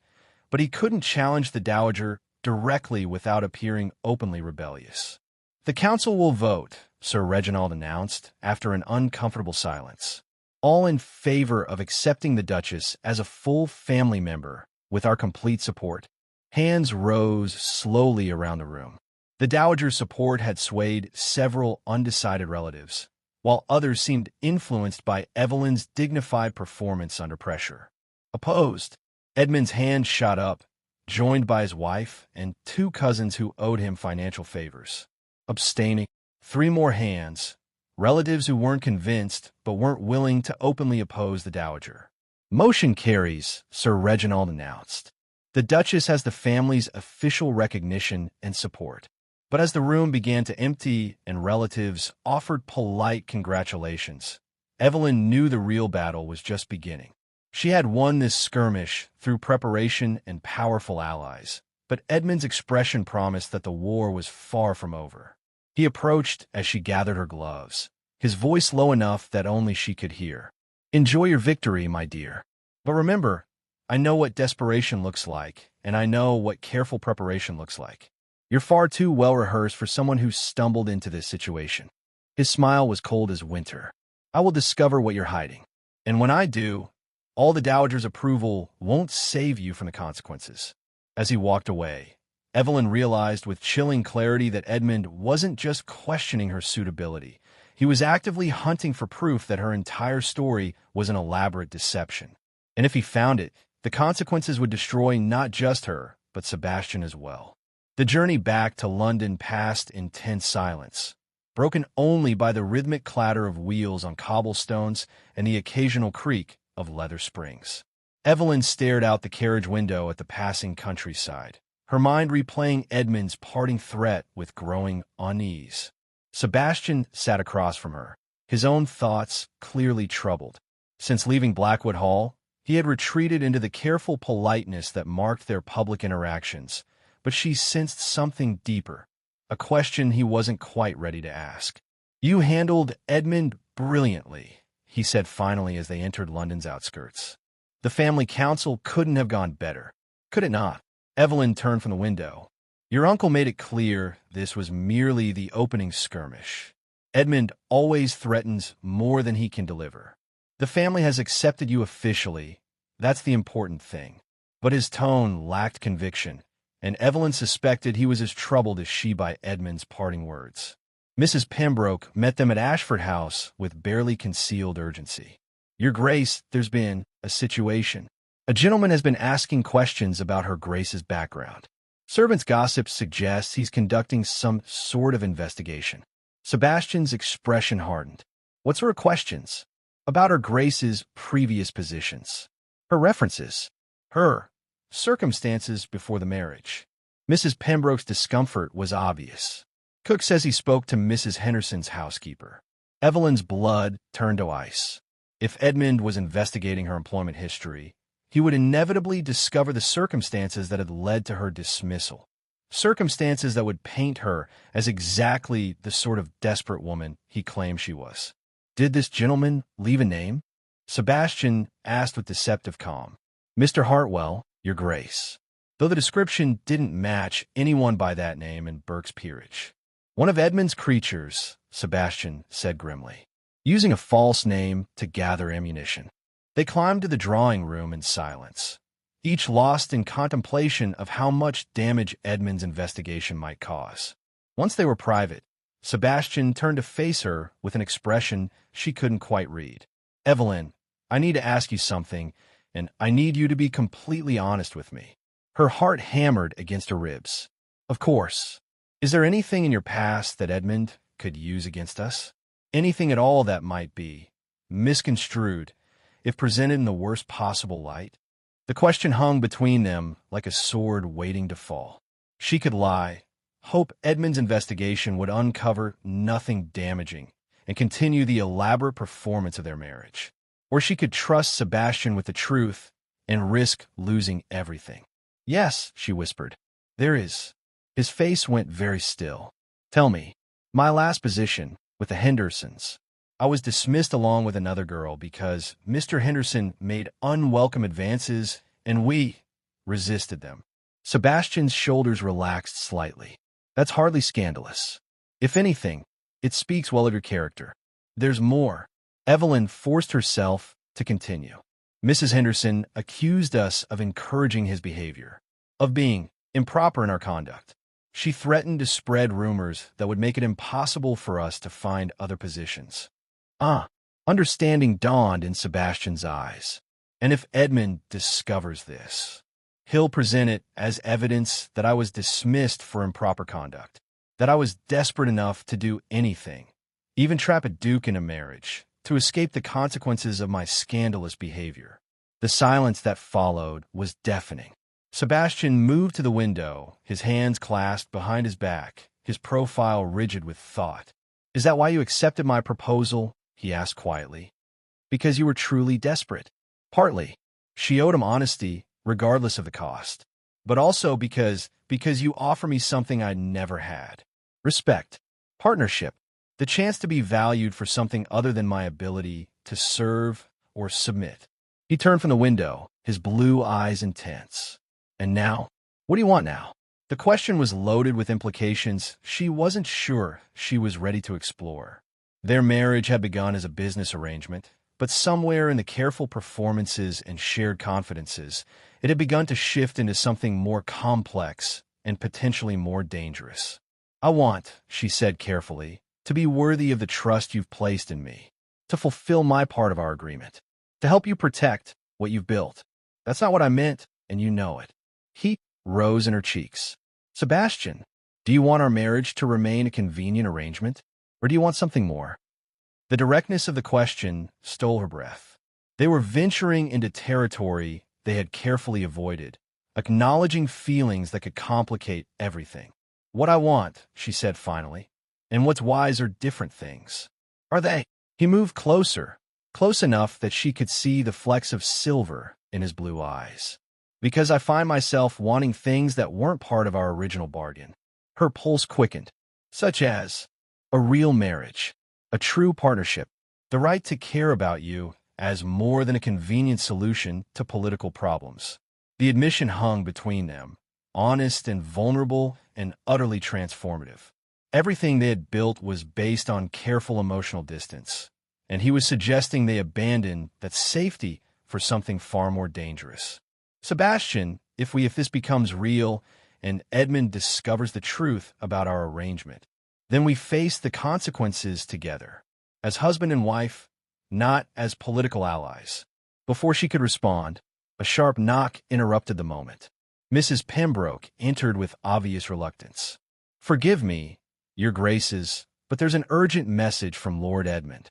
S1: but he couldn't challenge the Dowager directly without appearing openly rebellious. The council will vote, Sir Reginald announced after an uncomfortable silence. All in favor of accepting the Duchess as a full family member with our complete support. Hands rose slowly around the room. The Dowager's support had swayed several undecided relatives, while others seemed influenced by Evelyn's dignified performance under pressure. Opposed, Edmund's hand shot up, joined by his wife and 2 cousins who owed him financial favors. Abstaining, 3 more hands, relatives who weren't convinced but weren't willing to openly oppose the Dowager. Motion carries, Sir Reginald announced. The Duchess has the family's official recognition and support. But as the room began to empty and relatives offered polite congratulations, Evelyn knew the real battle was just beginning. She had won this skirmish through preparation and powerful allies, but Edmund's expression promised that the war was far from over. He approached as she gathered her gloves, his voice low enough that only she could hear. Enjoy your victory, my dear. But remember, I know what desperation looks like, and I know what careful preparation looks like. You're far too well-rehearsed for someone who stumbled into this situation. His smile was cold as winter. I will discover what you're hiding. And when I do, all the dowager's approval won't save you from the consequences." As he walked away, Evelyn realized with chilling clarity that Edmund wasn't just questioning her suitability. He was actively hunting for proof that her entire story was an elaborate deception. And if he found it, the consequences would destroy not just her, but Sebastian as well. The journey back to London passed in tense silence, broken only by the rhythmic clatter of wheels on cobblestones and the occasional creak of leather springs. Evelyn stared out the carriage window at the passing countryside, her mind replaying Edmund's parting threat with growing unease. Sebastian sat across from her, his own thoughts clearly troubled. Since leaving Blackwood Hall, he had retreated into the careful politeness that marked their public interactions, but she sensed something deeper, a question he wasn't quite ready to ask. "You handled Edmund brilliantly," he said finally as they entered London's outskirts. "The family council couldn't have gone better, could it not?" Evelyn turned from the window. "Your uncle made it clear this was merely the opening skirmish. Edmund always threatens more than he can deliver. The family has accepted you officially. That's the important thing." But his tone lacked conviction, and Evelyn suspected he was as troubled as she by Edmund's parting words. Mrs. Pembroke met them at Ashford House with barely concealed urgency. "Your Grace, there's been a situation. A gentleman has been asking questions about her Grace's background. Servants' gossip suggests he's conducting some sort of investigation." Sebastian's expression hardened. "What sort of questions?" "About her Grace's previous positions. Her references. Her circumstances before the marriage." Mrs. Pembroke's discomfort was obvious. "Cook says he spoke to Mrs. Henderson's housekeeper." Evelyn's blood turned to ice. If Edmund was investigating her employment history, he would inevitably discover the circumstances that had led to her dismissal. Circumstances that would paint her as exactly the sort of desperate woman he claimed she was. "Did this gentleman leave a name?" Sebastian asked with deceptive calm. "Mr. Hartwell, Your Grace," though the description didn't match anyone by that name in Burke's peerage. "One of Edmund's creatures," Sebastian said grimly, "using a false name to gather ammunition." They climbed to the drawing room in silence, each lost in contemplation of how much damage Edmund's investigation might cause. Once they were private, Sebastian turned to face her with an expression she couldn't quite read. "Evelyn, I need to ask you something, and I need you to be completely honest with me." Her heart hammered against her ribs. "Of course. Is there anything in your past that Edmund could use against us? Anything at all that might be misconstrued, if presented in the worst possible light?" The question hung between them like a sword waiting to fall. She could lie, hope Edmund's investigation would uncover nothing damaging, and continue the elaborate performance of their marriage. Or she could trust Sebastian with the truth and risk losing everything. "Yes," she whispered, "there is." His face went very still. "Tell me, my last position with the Hendersons. I was dismissed along with another girl because Mr. Henderson made unwelcome advances and we resisted them." Sebastian's shoulders relaxed slightly. "That's hardly scandalous. If anything, it speaks well of your character. There's more." Evelyn forced herself to continue. "Mrs. Henderson accused us of encouraging his behavior, of being improper in our conduct. She threatened to spread rumors that would make it impossible for us to find other positions." Understanding dawned in Sebastian's eyes. "And if Edmund discovers this, he'll present it as evidence that I was dismissed for improper conduct, that I was desperate enough to do anything, even trap a duke in a marriage, to escape the consequences of my scandalous behavior." The silence that followed was deafening. Sebastian moved to the window, his hands clasped behind his back, his profile rigid with thought. "Is that why you accepted my proposal?" he asked quietly. "Because you were truly desperate?" "Partly." She owed him honesty, regardless of the cost. "But also because you offer me something I never had. Respect. Partnership. The chance to be valued for something other than my ability to serve or submit." He turned from the window, his blue eyes intense. "And now? What do you want now?" The question was loaded with implications she wasn't sure she was ready to explore. Their marriage had begun as a business arrangement, But somewhere in the careful performances and shared confidences, it had begun to shift into something more complex and potentially more dangerous. "I want," she said carefully, "to be worthy of the trust you've placed in me, to fulfill my part of our agreement, to help you protect what you've built. That's not what I meant, and you know it." Heat rose in her cheeks. "Sebastian, do you want our marriage to remain a convenient arrangement, or do you want something more?" The directness of the question stole her breath. They were venturing into territory they had carefully avoided, acknowledging feelings that could complicate everything. "What I want," she said finally, "and what's wise are different things." "Are they?" He moved closer, close enough that she could see the flecks of silver in his blue eyes. "Because I find myself wanting things that weren't part of our original bargain." Her pulse quickened. "Such as a real marriage, a true partnership, the right to care about you as more than a convenient solution to political problems." The admission hung between them, honest and vulnerable and utterly transformative. Everything they had built was based on careful emotional distance, and he was suggesting they abandon that safety for something far more dangerous. "Sebastian, if this becomes real and Edmund discovers the truth about our arrangement, then we face the consequences together, as husband and wife, not as political allies." Before she could respond, a sharp knock interrupted the moment. Mrs. Pembroke entered with obvious reluctance. "Forgive me, your graces, but there's an urgent message from Lord Edmund."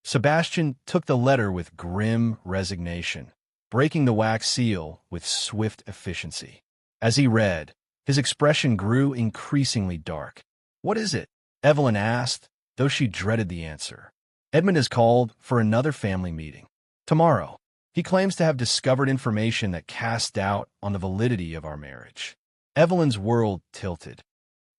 S1: Sebastian took the letter with grim resignation, breaking the wax seal with swift efficiency. As he read, his expression grew increasingly dark. "What is it?" Evelyn asked, though she dreaded the answer. "Edmund has called for another family meeting. Tomorrow. He claims to have discovered information that casts doubt on the validity of our marriage." Evelyn's world tilted.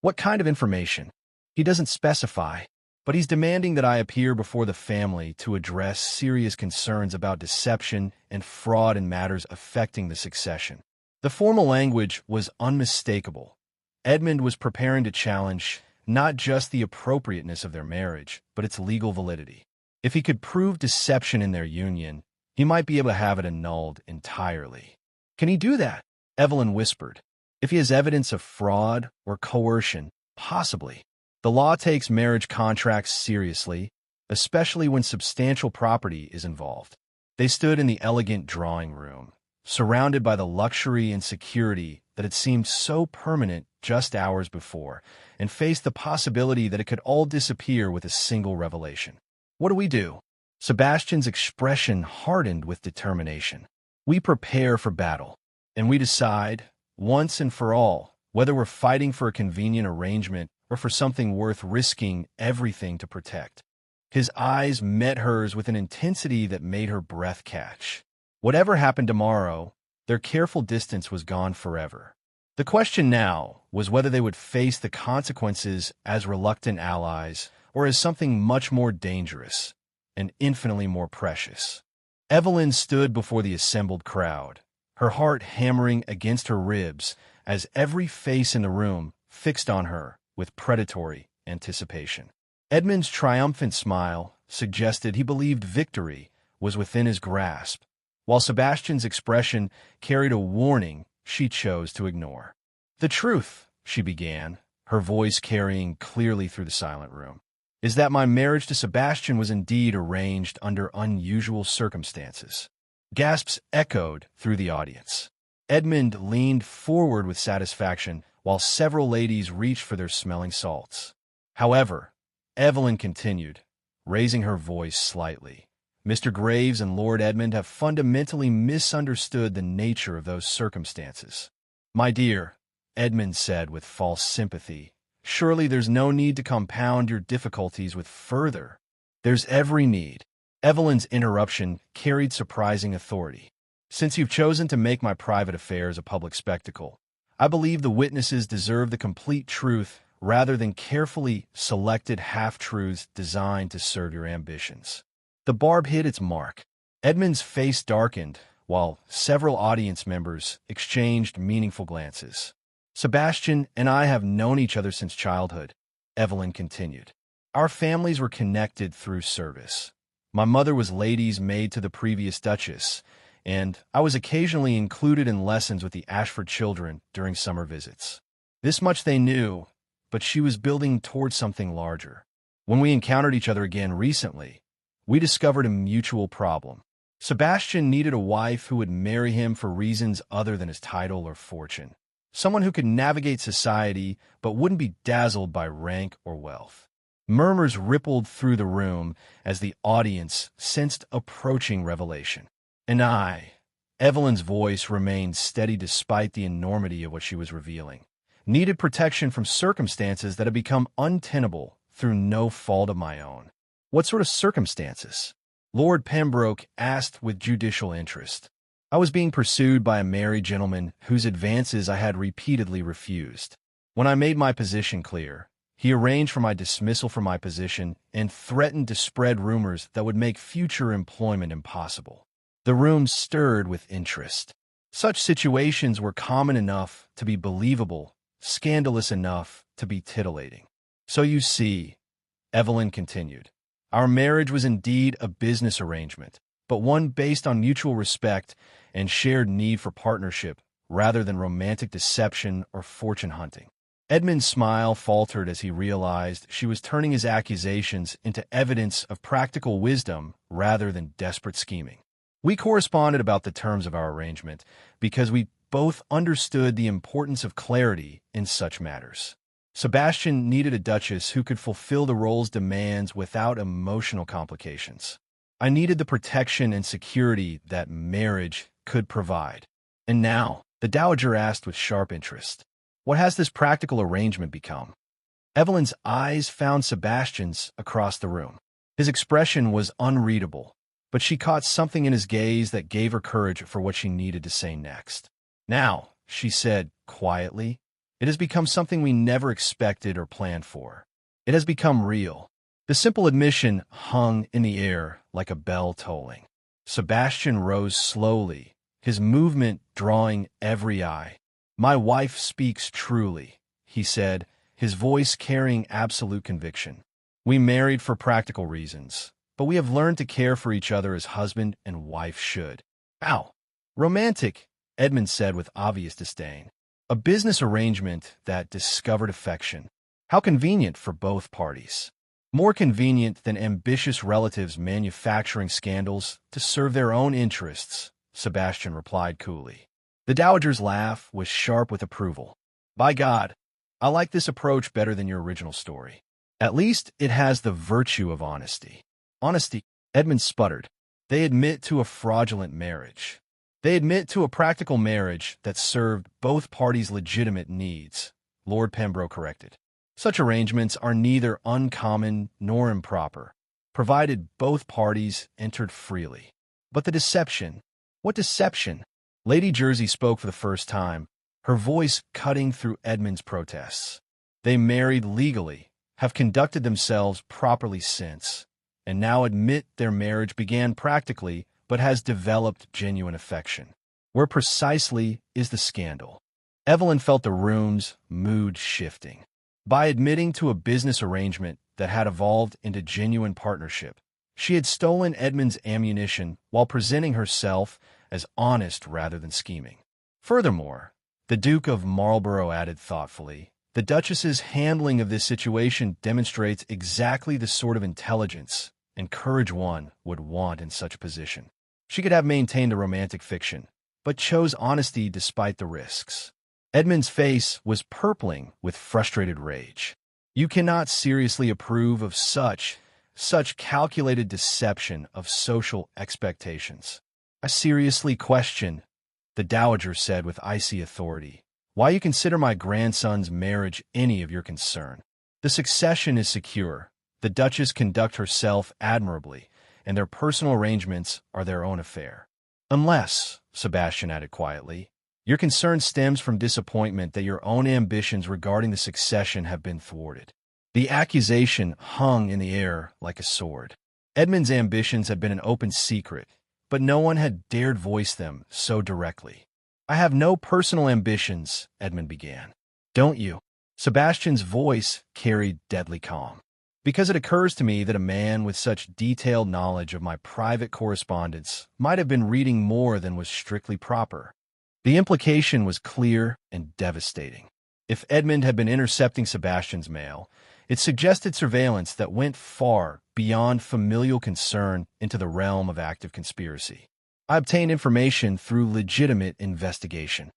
S1: "What kind of information?" "He doesn't specify, but he's demanding that I appear before the family to address serious concerns about deception and fraud in matters affecting the succession." The formal language was unmistakable. Edmund was preparing to challenge not just the appropriateness of their marriage, but its legal validity. If he could prove deception in their union, he might be able to have it annulled entirely. "Can he do that?" Evelyn whispered. "If he has evidence of fraud or coercion, possibly. The law takes marriage contracts seriously, especially when substantial property is involved." They stood in the elegant drawing room, surrounded by the luxury and security that had seemed so permanent just hours before, and faced the possibility that it could all disappear with a single revelation. "What do we do?" Sebastian's expression hardened with determination. "We prepare for battle, and we decide, once and for all, whether we're fighting for a convenient arrangement or for something worth risking everything to protect." His eyes met hers with an intensity that made her breath catch. Whatever happened tomorrow, their careful distance was gone forever. The question now was whether they would face the consequences as reluctant allies or as something much more dangerous and infinitely more precious. Evelyn stood before the assembled crowd, her heart hammering against her ribs as every face in the room fixed on her with predatory anticipation. Edmund's triumphant smile suggested he believed victory was within his grasp, while Sebastian's expression carried a warning she chose to ignore. "The truth," she began, her voice carrying clearly through the silent room, "is that my marriage to Sebastian was indeed arranged under unusual circumstances." Gasps echoed through the audience. Edmund leaned forward with satisfaction, while several ladies reached for their smelling salts. "However," Evelyn continued, raising her voice slightly, "Mr. Graves and Lord Edmund have fundamentally misunderstood the nature of those circumstances." "My dear," Edmund said with false sympathy, "surely there's no need to compound your difficulties with further." "There's every need." Evelyn's interruption carried surprising authority. "Since you've chosen to make my private affairs a public spectacle, I believe the witnesses deserve the complete truth rather than carefully selected half-truths designed to serve your ambitions." The barb hit its mark. Edmund's face darkened, while several audience members exchanged meaningful glances. "Sebastian and I have known each other since childhood," Evelyn continued. "Our families were connected through service. My mother was lady's maid to the previous duchess, and I was occasionally included in lessons with the Ashford children during summer visits. This much they knew, but she was building towards something larger. When we encountered each other again recently, we discovered a mutual problem. Sebastian needed a wife who would marry him for reasons other than his title or fortune. Someone who could navigate society but wouldn't be dazzled by rank or wealth. Murmurs rippled through the room as the audience sensed approaching revelation. And Evelyn's voice remained steady despite the enormity of what she was revealing, needed protection from circumstances that had become untenable through no fault of my own. What sort of circumstances? Lord Pembroke asked with judicial interest. I was being pursued by a married gentleman whose advances I had repeatedly refused. When I made my position clear, he arranged for my dismissal from my position and threatened to spread rumors that would make future employment impossible. The room stirred with interest. Such situations were common enough to be believable, scandalous enough to be titillating. So you see, Evelyn continued, our marriage was indeed a business arrangement, but one based on mutual respect and shared need for partnership rather than romantic deception or fortune hunting. Edmund's smile faltered as he realized she was turning his accusations into evidence of practical wisdom rather than desperate scheming. We corresponded about the terms of our arrangement because we both understood the importance of clarity in such matters. Sebastian needed a duchess who could fulfill the role's demands without emotional complications. I needed the protection and security that marriage could provide. And now, the dowager asked with sharp interest, what has this practical arrangement become? Evelyn's eyes found Sebastian's across the room. His expression was unreadable, but she caught something in his gaze that gave her courage for what she needed to say next. Now, she said quietly, it has become something we never expected or planned for. It has become real. The simple admission hung in the air like a bell tolling. Sebastian rose slowly, his movement drawing every eye. My wife speaks truly, he said, his voice carrying absolute conviction. We married for practical reasons, but we have learned to care for each other as husband and wife should. Ow! Romantic, Edmund said with obvious disdain. A business arrangement that discovered affection. How convenient for both parties. More convenient than ambitious relatives manufacturing scandals to serve their own interests, Sebastian replied coolly. The dowager's laugh was sharp with approval. By God, I like this approach better than your original story. At least it has the virtue of honesty. Honesty, Edmund sputtered. They admit to a fraudulent marriage. They admit to a practical marriage that served both parties' legitimate needs, Lord Pembroke corrected. Such arrangements are neither uncommon nor improper, provided both parties entered freely. But the deception, what deception? Lady Jersey spoke for the first time, her voice cutting through Edmund's protests. They married legally, have conducted themselves properly since, and now admit their marriage began practically but has developed genuine affection. Where precisely is the scandal? Evelyn felt the room's mood shifting. By admitting to a business arrangement that had evolved into genuine partnership, she had stolen Edmund's ammunition while presenting herself as honest rather than scheming. Furthermore, the Duke of Marlborough added thoughtfully, the Duchess's handling of this situation demonstrates exactly the sort of intelligence and courage one would want in such a position. She could have maintained a romantic fiction, but chose honesty despite the risks. Edmund's face was purpling with frustrated rage. You cannot seriously approve of such calculated deception of social expectations. I seriously question, the dowager said with icy authority, why you consider my grandson's marriage any of your concern. The succession is secure. The Duchess conducts herself admirably, and their personal arrangements are their own affair. Unless, Sebastian added quietly, your concern stems from disappointment that your own ambitions regarding the succession have been thwarted. The accusation hung in the air like a sword. Edmund's ambitions had been an open secret, but no one had dared voice them so directly. I have no personal ambitions, Edmund began. Don't you? Sebastian's voice carried deadly calm. because it occurs to me that a man with such detailed knowledge of my private correspondence might have been reading more than was strictly proper. The implication was clear and devastating. If Edmund had been intercepting Sebastian's mail, it suggested surveillance that went far beyond familial concern into the realm of active conspiracy. I obtained information through legitimate investigation.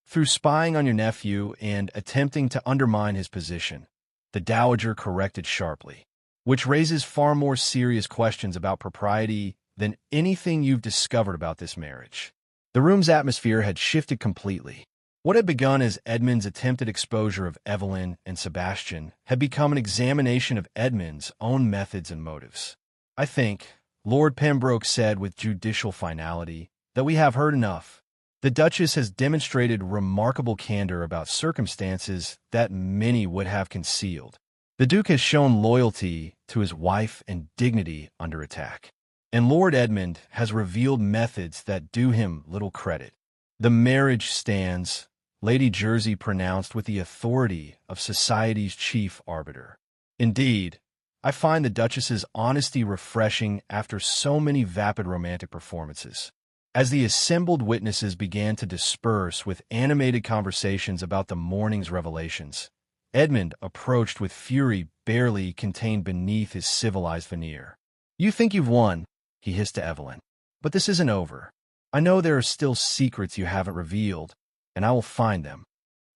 S1: Through spying on your nephew and attempting to undermine his position, the Dowager corrected sharply, which raises far more serious questions about propriety than anything you've discovered about this marriage. The room's atmosphere had shifted completely. What had begun as Edmund's attempted exposure of Evelyn and Sebastian had become an examination of Edmund's own methods and motives. I think, Lord Pembroke said with judicial finality, that we have heard enough. The Duchess has demonstrated remarkable candor about circumstances that many would have concealed. The Duke has shown loyalty to his wife and dignity under attack. And Lord Edmund has revealed methods that do him little credit. The marriage stands, Lady Jersey pronounced with the authority of society's chief arbiter. Indeed, I find the Duchess's honesty refreshing after so many vapid romantic performances. As the assembled witnesses began to disperse with animated conversations about the morning's revelations, Edmund approached with fury barely contained beneath his civilized veneer. "You think you've won," he hissed to Evelyn, "but this isn't over. I know there are still secrets you haven't revealed, and I will find them."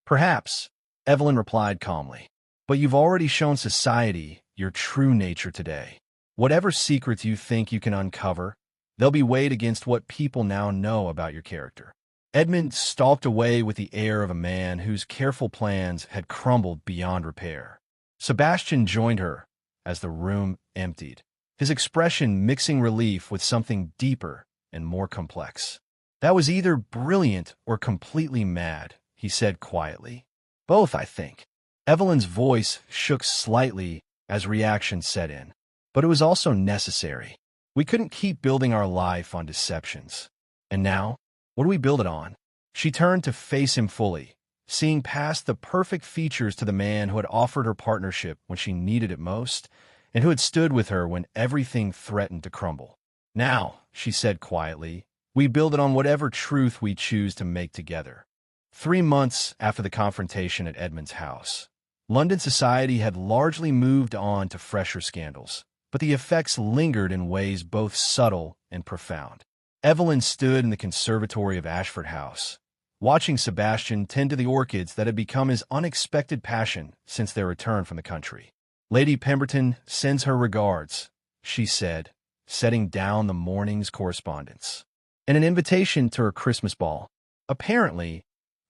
S1: "Perhaps," Evelyn replied calmly, "but you've already shown society your true nature today. Whatever secrets you think you can uncover, they'll be weighed against what people now know about your character." Edmund stalked away with the air of a man whose careful plans had crumbled beyond repair. Sebastian joined her as the room emptied, his expression mixing relief with something deeper and more complex. "That was either brilliant or completely mad," he said quietly. "Both, I think." Evelyn's voice shook slightly as reaction set in. "But it was also necessary. We couldn't keep building our life on deceptions. And now, what do we build it on?" She turned to face him fully, seeing past the perfect features to the man who had offered her partnership when she needed it most, and who had stood with her when everything threatened to crumble. "Now," she said quietly, "we build it on whatever truth we choose to make together." 3 months after the confrontation at Edmund's house, London society had largely moved on to fresher scandals, but the effects lingered in ways both subtle and profound. Evelyn stood in the conservatory of Ashford House, watching Sebastian tend to the orchids that had become his unexpected passion since their return from the country. "Lady Pemberton sends her regards," she said, setting down the morning's correspondence, "and an invitation to her Christmas ball. Apparently,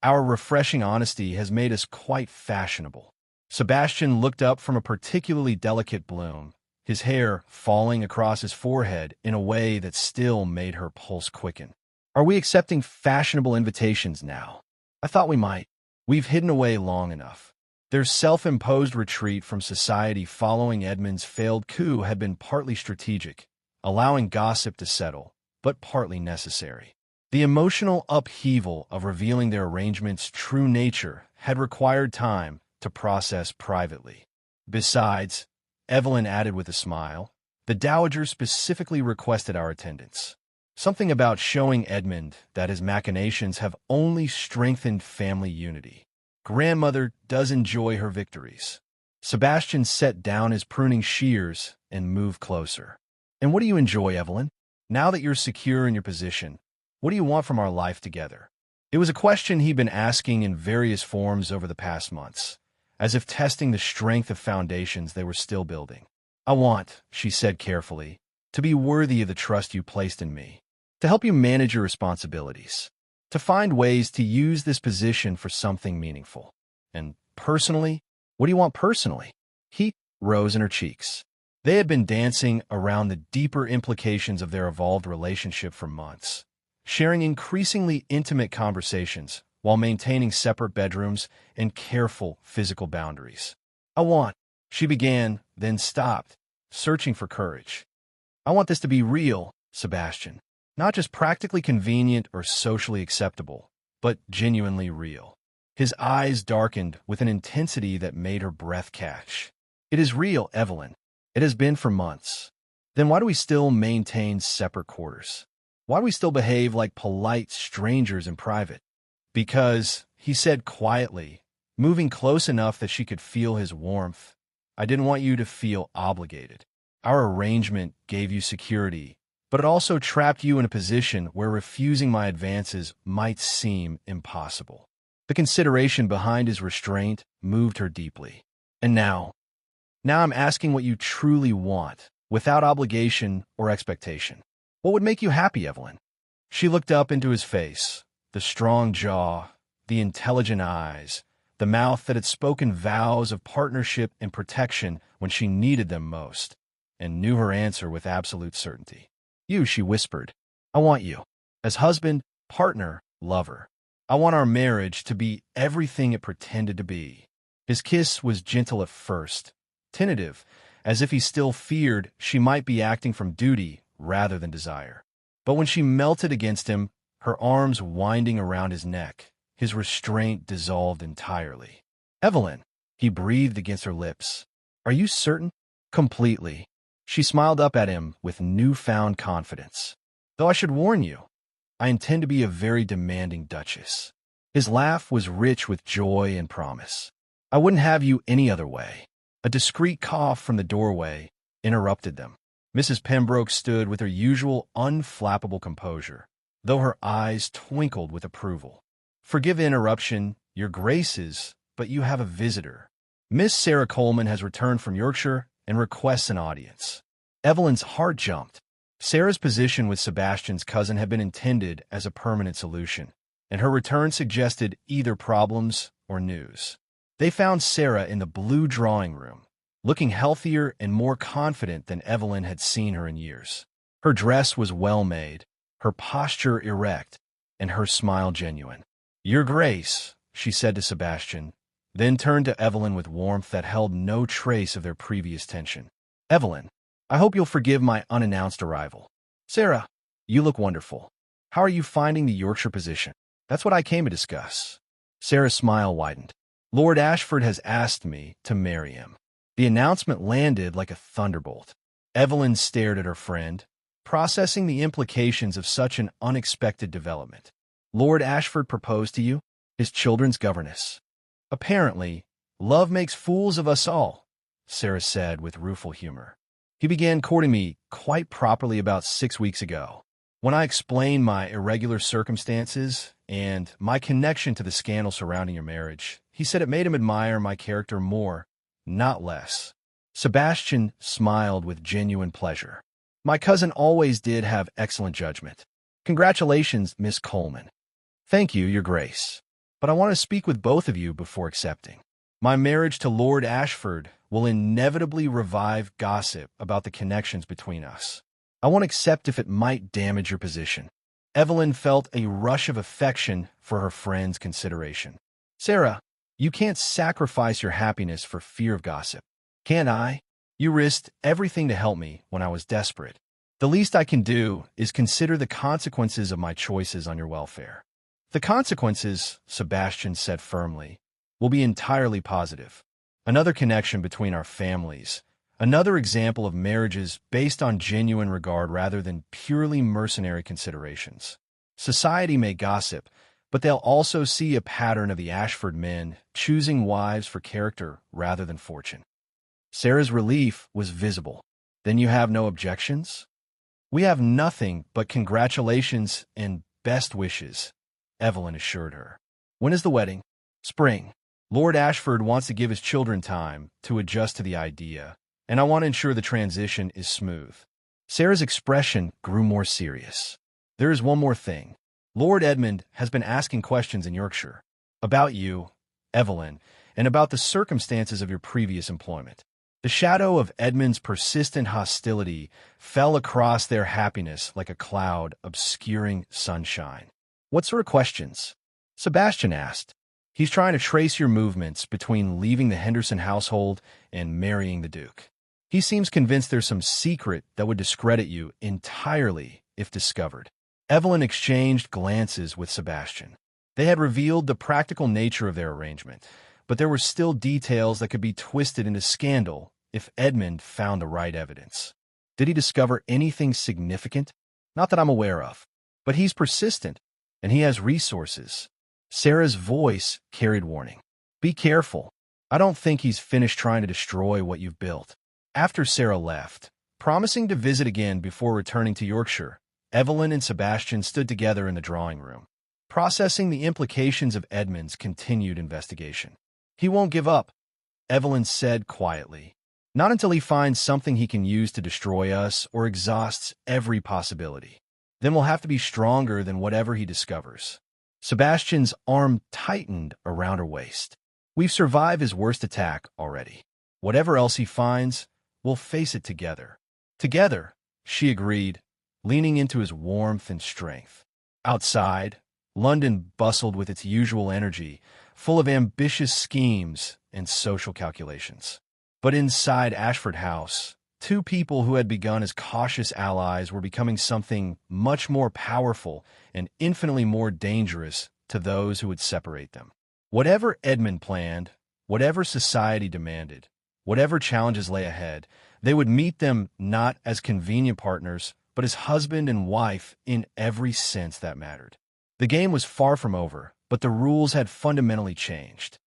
S1: our refreshing honesty has made us quite fashionable." Sebastian looked up from a particularly delicate bloom, his hair falling across his forehead in a way that still made her pulse quicken. "Are we accepting fashionable invitations now? I thought we might. We've hidden away long enough." Their self-imposed retreat from society following Edmund's failed coup had been partly strategic, allowing gossip to settle, but partly necessary. The emotional upheaval of revealing their arrangement's true nature had required time to process privately. Besides, Evelyn added with a smile, "the Dowager specifically requested our attendance. Something about showing Edmund that his machinations have only strengthened family unity. Grandmother does enjoy her victories." Sebastian set down his pruning shears and moved closer. "And what do you enjoy, Evelyn? Now that you're secure in your position, what do you want from our life together?" It was a question he'd been asking in various forms over the past months, as if testing the strength of foundations they were still building. "I want," she said carefully, "to be worthy of the trust you placed in me, to help you manage your responsibilities, to find ways to use this position for something meaningful. And personally, what do you want personally?" Heat rose in her cheeks. They had been dancing around the deeper implications of their evolved relationship for months, sharing increasingly intimate conversations while maintaining separate bedrooms and careful physical boundaries. "I want," she began, then stopped, searching for courage. "I want this to be real, Sebastian. Not just practically convenient or socially acceptable, but genuinely real." His eyes darkened with an intensity that made her breath catch. "It is real, Evelyn. It has been for months. Then why do we still maintain separate quarters? Why do we still behave like polite strangers in private? Because, he said quietly, moving close enough that she could feel his warmth, I didn't want you to feel obligated. Our arrangement gave you security, but it also trapped you in a position where refusing my advances might seem impossible. The consideration behind his restraint moved her deeply. And now I'm asking what you truly want, without obligation or expectation. What would make you happy, Evelyn? She looked up into his face, the strong jaw, the intelligent eyes, the mouth that had spoken vows of partnership and protection when she needed them most, and knew her answer with absolute certainty. You, she whispered. I want you. As husband, partner, lover. I want our marriage to be everything it pretended to be. His kiss was gentle at first, tentative, as if he still feared she might be acting from duty rather than desire. But when she melted against him, her arms winding around his neck, his restraint dissolved entirely. Evelyn, he breathed against her lips. Are you certain? Completely. She smiled up at him with newfound confidence. Though I should warn you, I intend to be a very demanding duchess. His laugh was rich with joy and promise. I wouldn't have you any other way. A discreet cough from the doorway interrupted them. Mrs. Pembroke stood with her usual unflappable composure, though her eyes twinkled with approval. Forgive the interruption, your graces, but you have a visitor. Miss Sarah Coleman has returned from Yorkshire and requests an audience. Evelyn's heart jumped. Sarah's position with Sebastian's cousin had been intended as a permanent solution, and her return suggested either problems or news. They found Sarah in the blue drawing room, looking healthier and more confident than Evelyn had seen her in years. Her dress was well made, her posture erect, and her smile genuine. Your Grace, she said to Sebastian, then turned to Evelyn with warmth that held no trace of their previous tension. Evelyn, I hope you'll forgive my unannounced arrival. Sarah, you look wonderful. How are you finding the Yorkshire position? That's what I came to discuss. Sarah's smile widened. Lord Ashford has asked me to marry him. The announcement landed like a thunderbolt. Evelyn stared at her friend, processing the implications of such an unexpected development. Lord Ashford proposed to you, his children's governess. Apparently, love makes fools of us all, Sarah said with rueful humor. He began courting me quite properly about 6 weeks ago. When I explained my irregular circumstances and my connection to the scandal surrounding your marriage, he said it made him admire my character more, not less. Sebastian smiled with genuine pleasure. My cousin always did have excellent judgment. Congratulations, Miss Coleman. Thank you, Your Grace. But I want to speak with both of you before accepting. My marriage to Lord Ashford will inevitably revive gossip about the connections between us. I won't accept if it might damage your position. Evelyn felt a rush of affection for her friend's consideration. Sarah, you can't sacrifice your happiness for fear of gossip. Can't I? You risked everything to help me when I was desperate. The least I can do is consider the consequences of my choices on your welfare. The consequences, Sebastian said firmly, will be entirely positive. Another connection between our families. Another example of marriages based on genuine regard rather than purely mercenary considerations. Society may gossip, but they'll also see a pattern of the Ashford men choosing wives for character rather than fortune. Sarah's relief was visible. Then you have no objections? We have nothing but congratulations and best wishes, Evelyn assured her. When is the wedding? Spring. Lord Ashford wants to give his children time to adjust to the idea, and I want to ensure the transition is smooth. Sarah's expression grew more serious. There is one more thing. Lord Edmund has been asking questions in Yorkshire about you, Evelyn, and about the circumstances of your previous employment. The shadow of Edmund's persistent hostility fell across their happiness like a cloud obscuring sunshine. What sort of questions? Sebastian asked. He's trying to trace your movements between leaving the Henderson household and marrying the Duke. He seems convinced there's some secret that would discredit you entirely if discovered. Evelyn exchanged glances with Sebastian. They had revealed the practical nature of their arrangement, but there were still details that could be twisted into scandal if Edmund found the right evidence. Did he discover anything significant? Not that I'm aware of. But he's persistent, and he has resources. Sarah's voice carried warning. Be careful. I don't think he's finished trying to destroy what you've built. After Sarah left, promising to visit again before returning to Yorkshire, Evelyn and Sebastian stood together in the drawing room, processing the implications of Edmund's continued investigation. He won't give up, Evelyn said quietly. Not until he finds something he can use to destroy us or exhausts every possibility. Then we'll have to be stronger than whatever he discovers. Sebastian's arm tightened around her waist. We've survived his worst attack already. Whatever else he finds, we'll face it together. Together, she agreed, leaning into his warmth and strength. Outside, London bustled with its usual energy, full of ambitious schemes and social calculations. But inside Ashford House, two people who had begun as cautious allies were becoming something much more powerful and infinitely more dangerous to those who would separate them. Whatever Edmund planned, whatever society demanded, whatever challenges lay ahead, they would meet them not as convenient partners, but as husband and wife in every sense that mattered. The game was far from over, but the rules had fundamentally changed.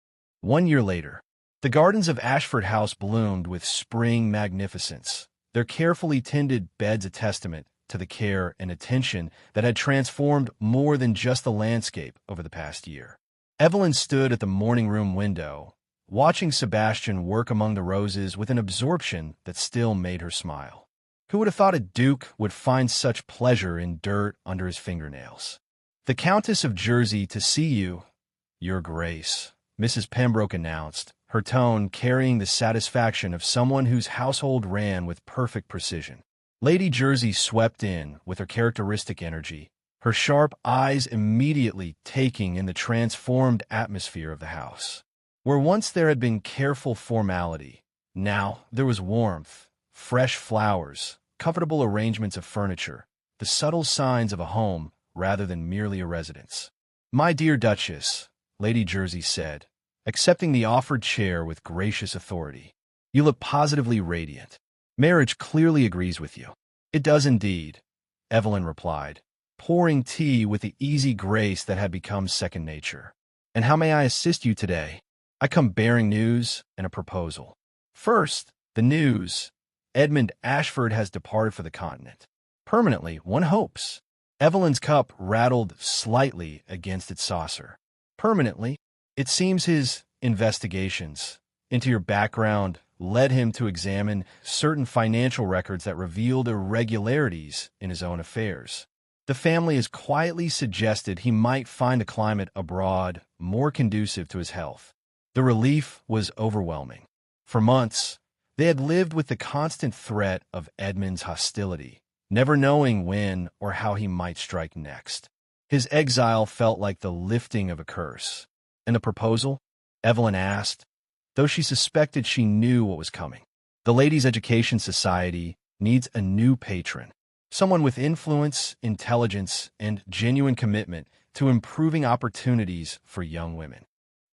S1: 1 year later, the gardens of Ashford House bloomed with spring magnificence, their carefully tended beds a testament to the care and attention that had transformed more than just the landscape over the past year. Evelyn stood at the morning room window, watching Sebastian work among the roses with an absorption that still made her smile. Who would have thought a duke would find such pleasure in dirt under his fingernails? The Countess of Jersey to see you, Your Grace, Mrs. Pembroke announced, her tone carrying the satisfaction of someone whose household ran with perfect precision. Lady Jersey swept in with her characteristic energy, her sharp eyes immediately taking in the transformed atmosphere of the house. Where once there had been careful formality, now there was warmth, fresh flowers, comfortable arrangements of furniture, the subtle signs of a home rather than merely a residence. My dear Duchess, Lady Jersey said, accepting the offered chair with gracious authority. You look positively radiant. Marriage clearly agrees with you. It does indeed, Evelyn replied, pouring tea with the easy grace that had become second nature. And how may I assist you today? I come bearing news and a proposal. First, the news. Edmund Ashford has departed for the continent. Permanently, one hopes. Evelyn's cup rattled slightly against its saucer. Permanently, it seems his investigations into your background led him to examine certain financial records that revealed irregularities in his own affairs. The family has quietly suggested he might find a climate abroad more conducive to his health. The relief was overwhelming. For months, they had lived with the constant threat of Edmund's hostility, never knowing when or how he might strike next. His exile felt like the lifting of a curse. And the proposal? Evelyn asked, though she suspected she knew what was coming. The Ladies' Education Society needs a new patron. Someone with influence, intelligence, and genuine commitment to improving opportunities for young women.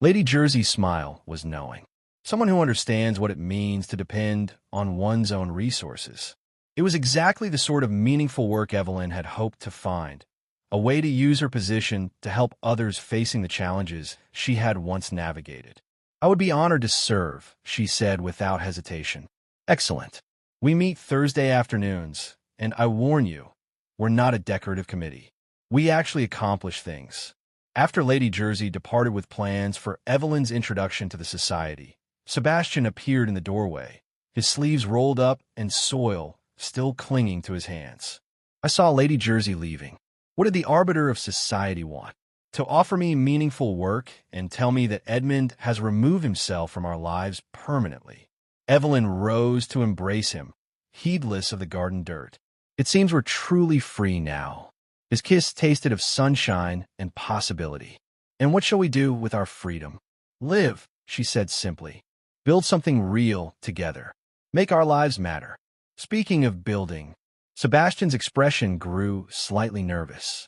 S1: Lady Jersey's smile was knowing. Someone who understands what it means to depend on one's own resources. It was exactly the sort of meaningful work Evelyn had hoped to find, a way to use her position to help others facing the challenges she had once navigated. I would be honored to serve, she said without hesitation. Excellent. We meet Thursday afternoons. And I warn you, we're not a decorative committee. We actually accomplish things. After Lady Jersey departed with plans for Evelyn's introduction to the society, Sebastian appeared in the doorway, his sleeves rolled up and soil still clinging to his hands. I saw Lady Jersey leaving. What did the arbiter of society want? To offer me meaningful work and tell me that Edmund has removed himself from our lives permanently. Evelyn rose to embrace him, heedless of the garden dirt. It seems we're truly free now. His kiss tasted of sunshine and possibility. And what shall we do with our freedom? Live, she said simply. Build something real together. Make our lives matter. Speaking of building, Sebastian's expression grew slightly nervous.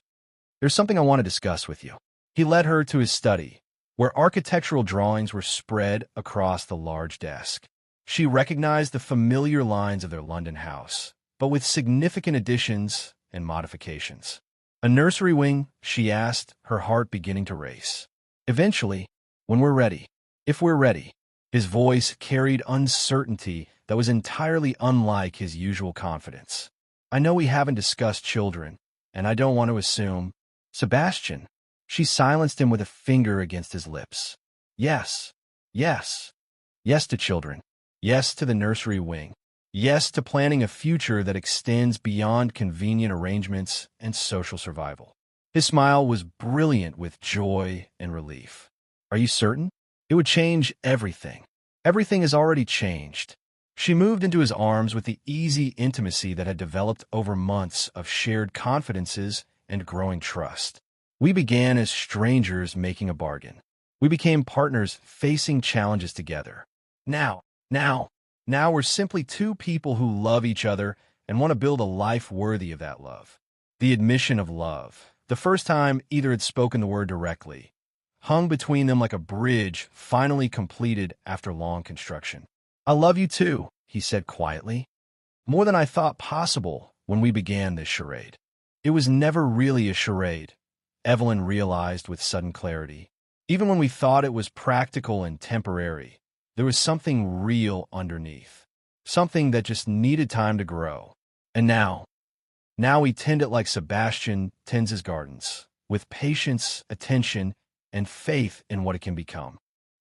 S1: There's something I want to discuss with you. He led her to his study, where architectural drawings were spread across the large desk. She recognized the familiar lines of their London house, but with significant additions and modifications. A nursery wing, she asked, her heart beginning to race. Eventually, when we're ready, if we're ready. His voice carried uncertainty that was entirely unlike his usual confidence. I know we haven't discussed children, and I don't want to assume. Sebastian, she silenced him with a finger against his lips. Yes, yes, yes to children. Yes to the nursery wing. Yes to planning a future that extends beyond convenient arrangements and social survival. His smile was brilliant with joy and relief. Are you certain? It would change everything. Everything has already changed. She moved into his arms with the easy intimacy that had developed over months of shared confidences and growing trust. We began as strangers making a bargain. We became partners facing challenges together. Now we're simply two people who love each other and want to build a life worthy of that love. The admission of love, the first time either had spoken the word directly, hung between them like a bridge finally completed after long construction. I love you too, he said quietly. More than I thought possible when we began this charade. It was never really a charade, Evelyn realized with sudden clarity. Even when we thought it was practical and temporary, there was something real underneath, something that just needed time to grow. And now we tend it like Sebastian tends his gardens, with patience, attention, and faith in what it can become.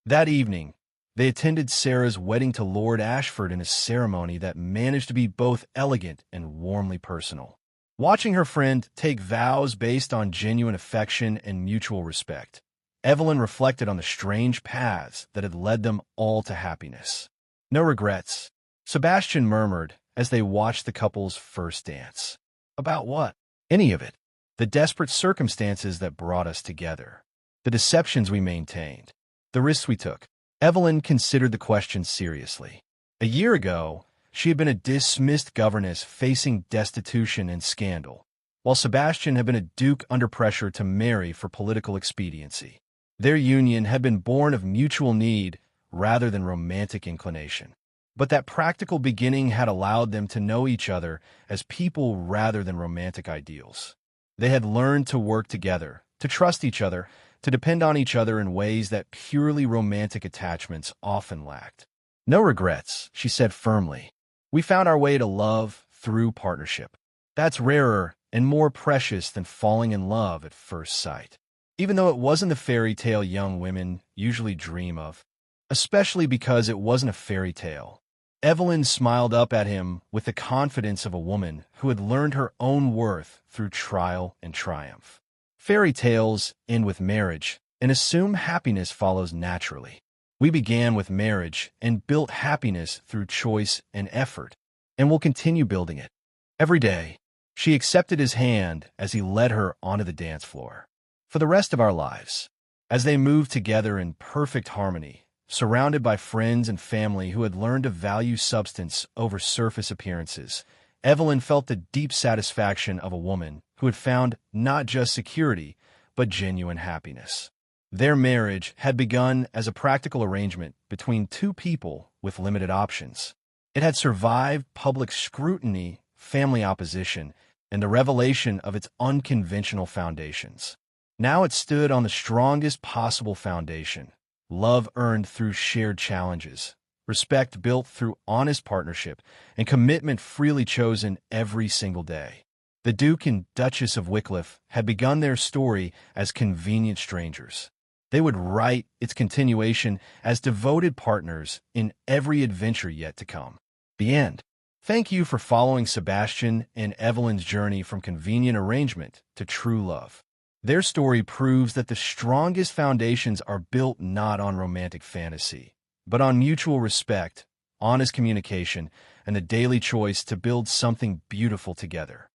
S1: That evening, they attended Sarah's wedding to Lord Ashford in a ceremony that managed to be both elegant and warmly personal. Watching her friend take vows based on genuine affection and mutual respect, Evelyn reflected on the strange paths that had led them all to happiness. No regrets, Sebastian murmured as they watched the couple's first dance. About what? Any of it. The desperate circumstances that brought us together. The deceptions we maintained. The risks we took. Evelyn considered the question seriously. A year ago, she had been a dismissed governess facing destitution and scandal, while Sebastian had been a duke under pressure to marry for political expediency. Their union had been born of mutual need rather than romantic inclination. But that practical beginning had allowed them to know each other as people rather than romantic ideals. They had learned to work together, to trust each other, to depend on each other in ways that purely romantic attachments often lacked. No regrets, she said firmly. We found our way to love through partnership. That's rarer and more precious than falling in love at first sight. Even though it wasn't the fairy tale young women usually dream of, especially because it wasn't a fairy tale. Evelyn smiled up at him with the confidence of a woman who had learned her own worth through trial and triumph. Fairy tales end with marriage and assume happiness follows naturally. We began with marriage and built happiness through choice and effort, and we'll continue building it. Every day, she accepted his hand as he led her onto the dance floor. For the rest of our lives, as they moved together in perfect harmony, surrounded by friends and family who had learned to value substance over surface appearances, Evelyn felt the deep satisfaction of a woman who had found not just security, but genuine happiness. Their marriage had begun as a practical arrangement between two people with limited options. It had survived public scrutiny, family opposition, and the revelation of its unconventional foundations. Now it stood on the strongest possible foundation, love earned through shared challenges, respect built through honest partnership, and commitment freely chosen every single day. The Duke and Duchess of Wycliffe had begun their story as convenient strangers. They would write its continuation as devoted partners in every adventure yet to come. The end. Thank you for following Sebastian and Evelyn's journey from convenient arrangement to true love. Their story proves that the strongest foundations are built not on romantic fantasy, but on mutual respect, honest communication, and the daily choice to build something beautiful together.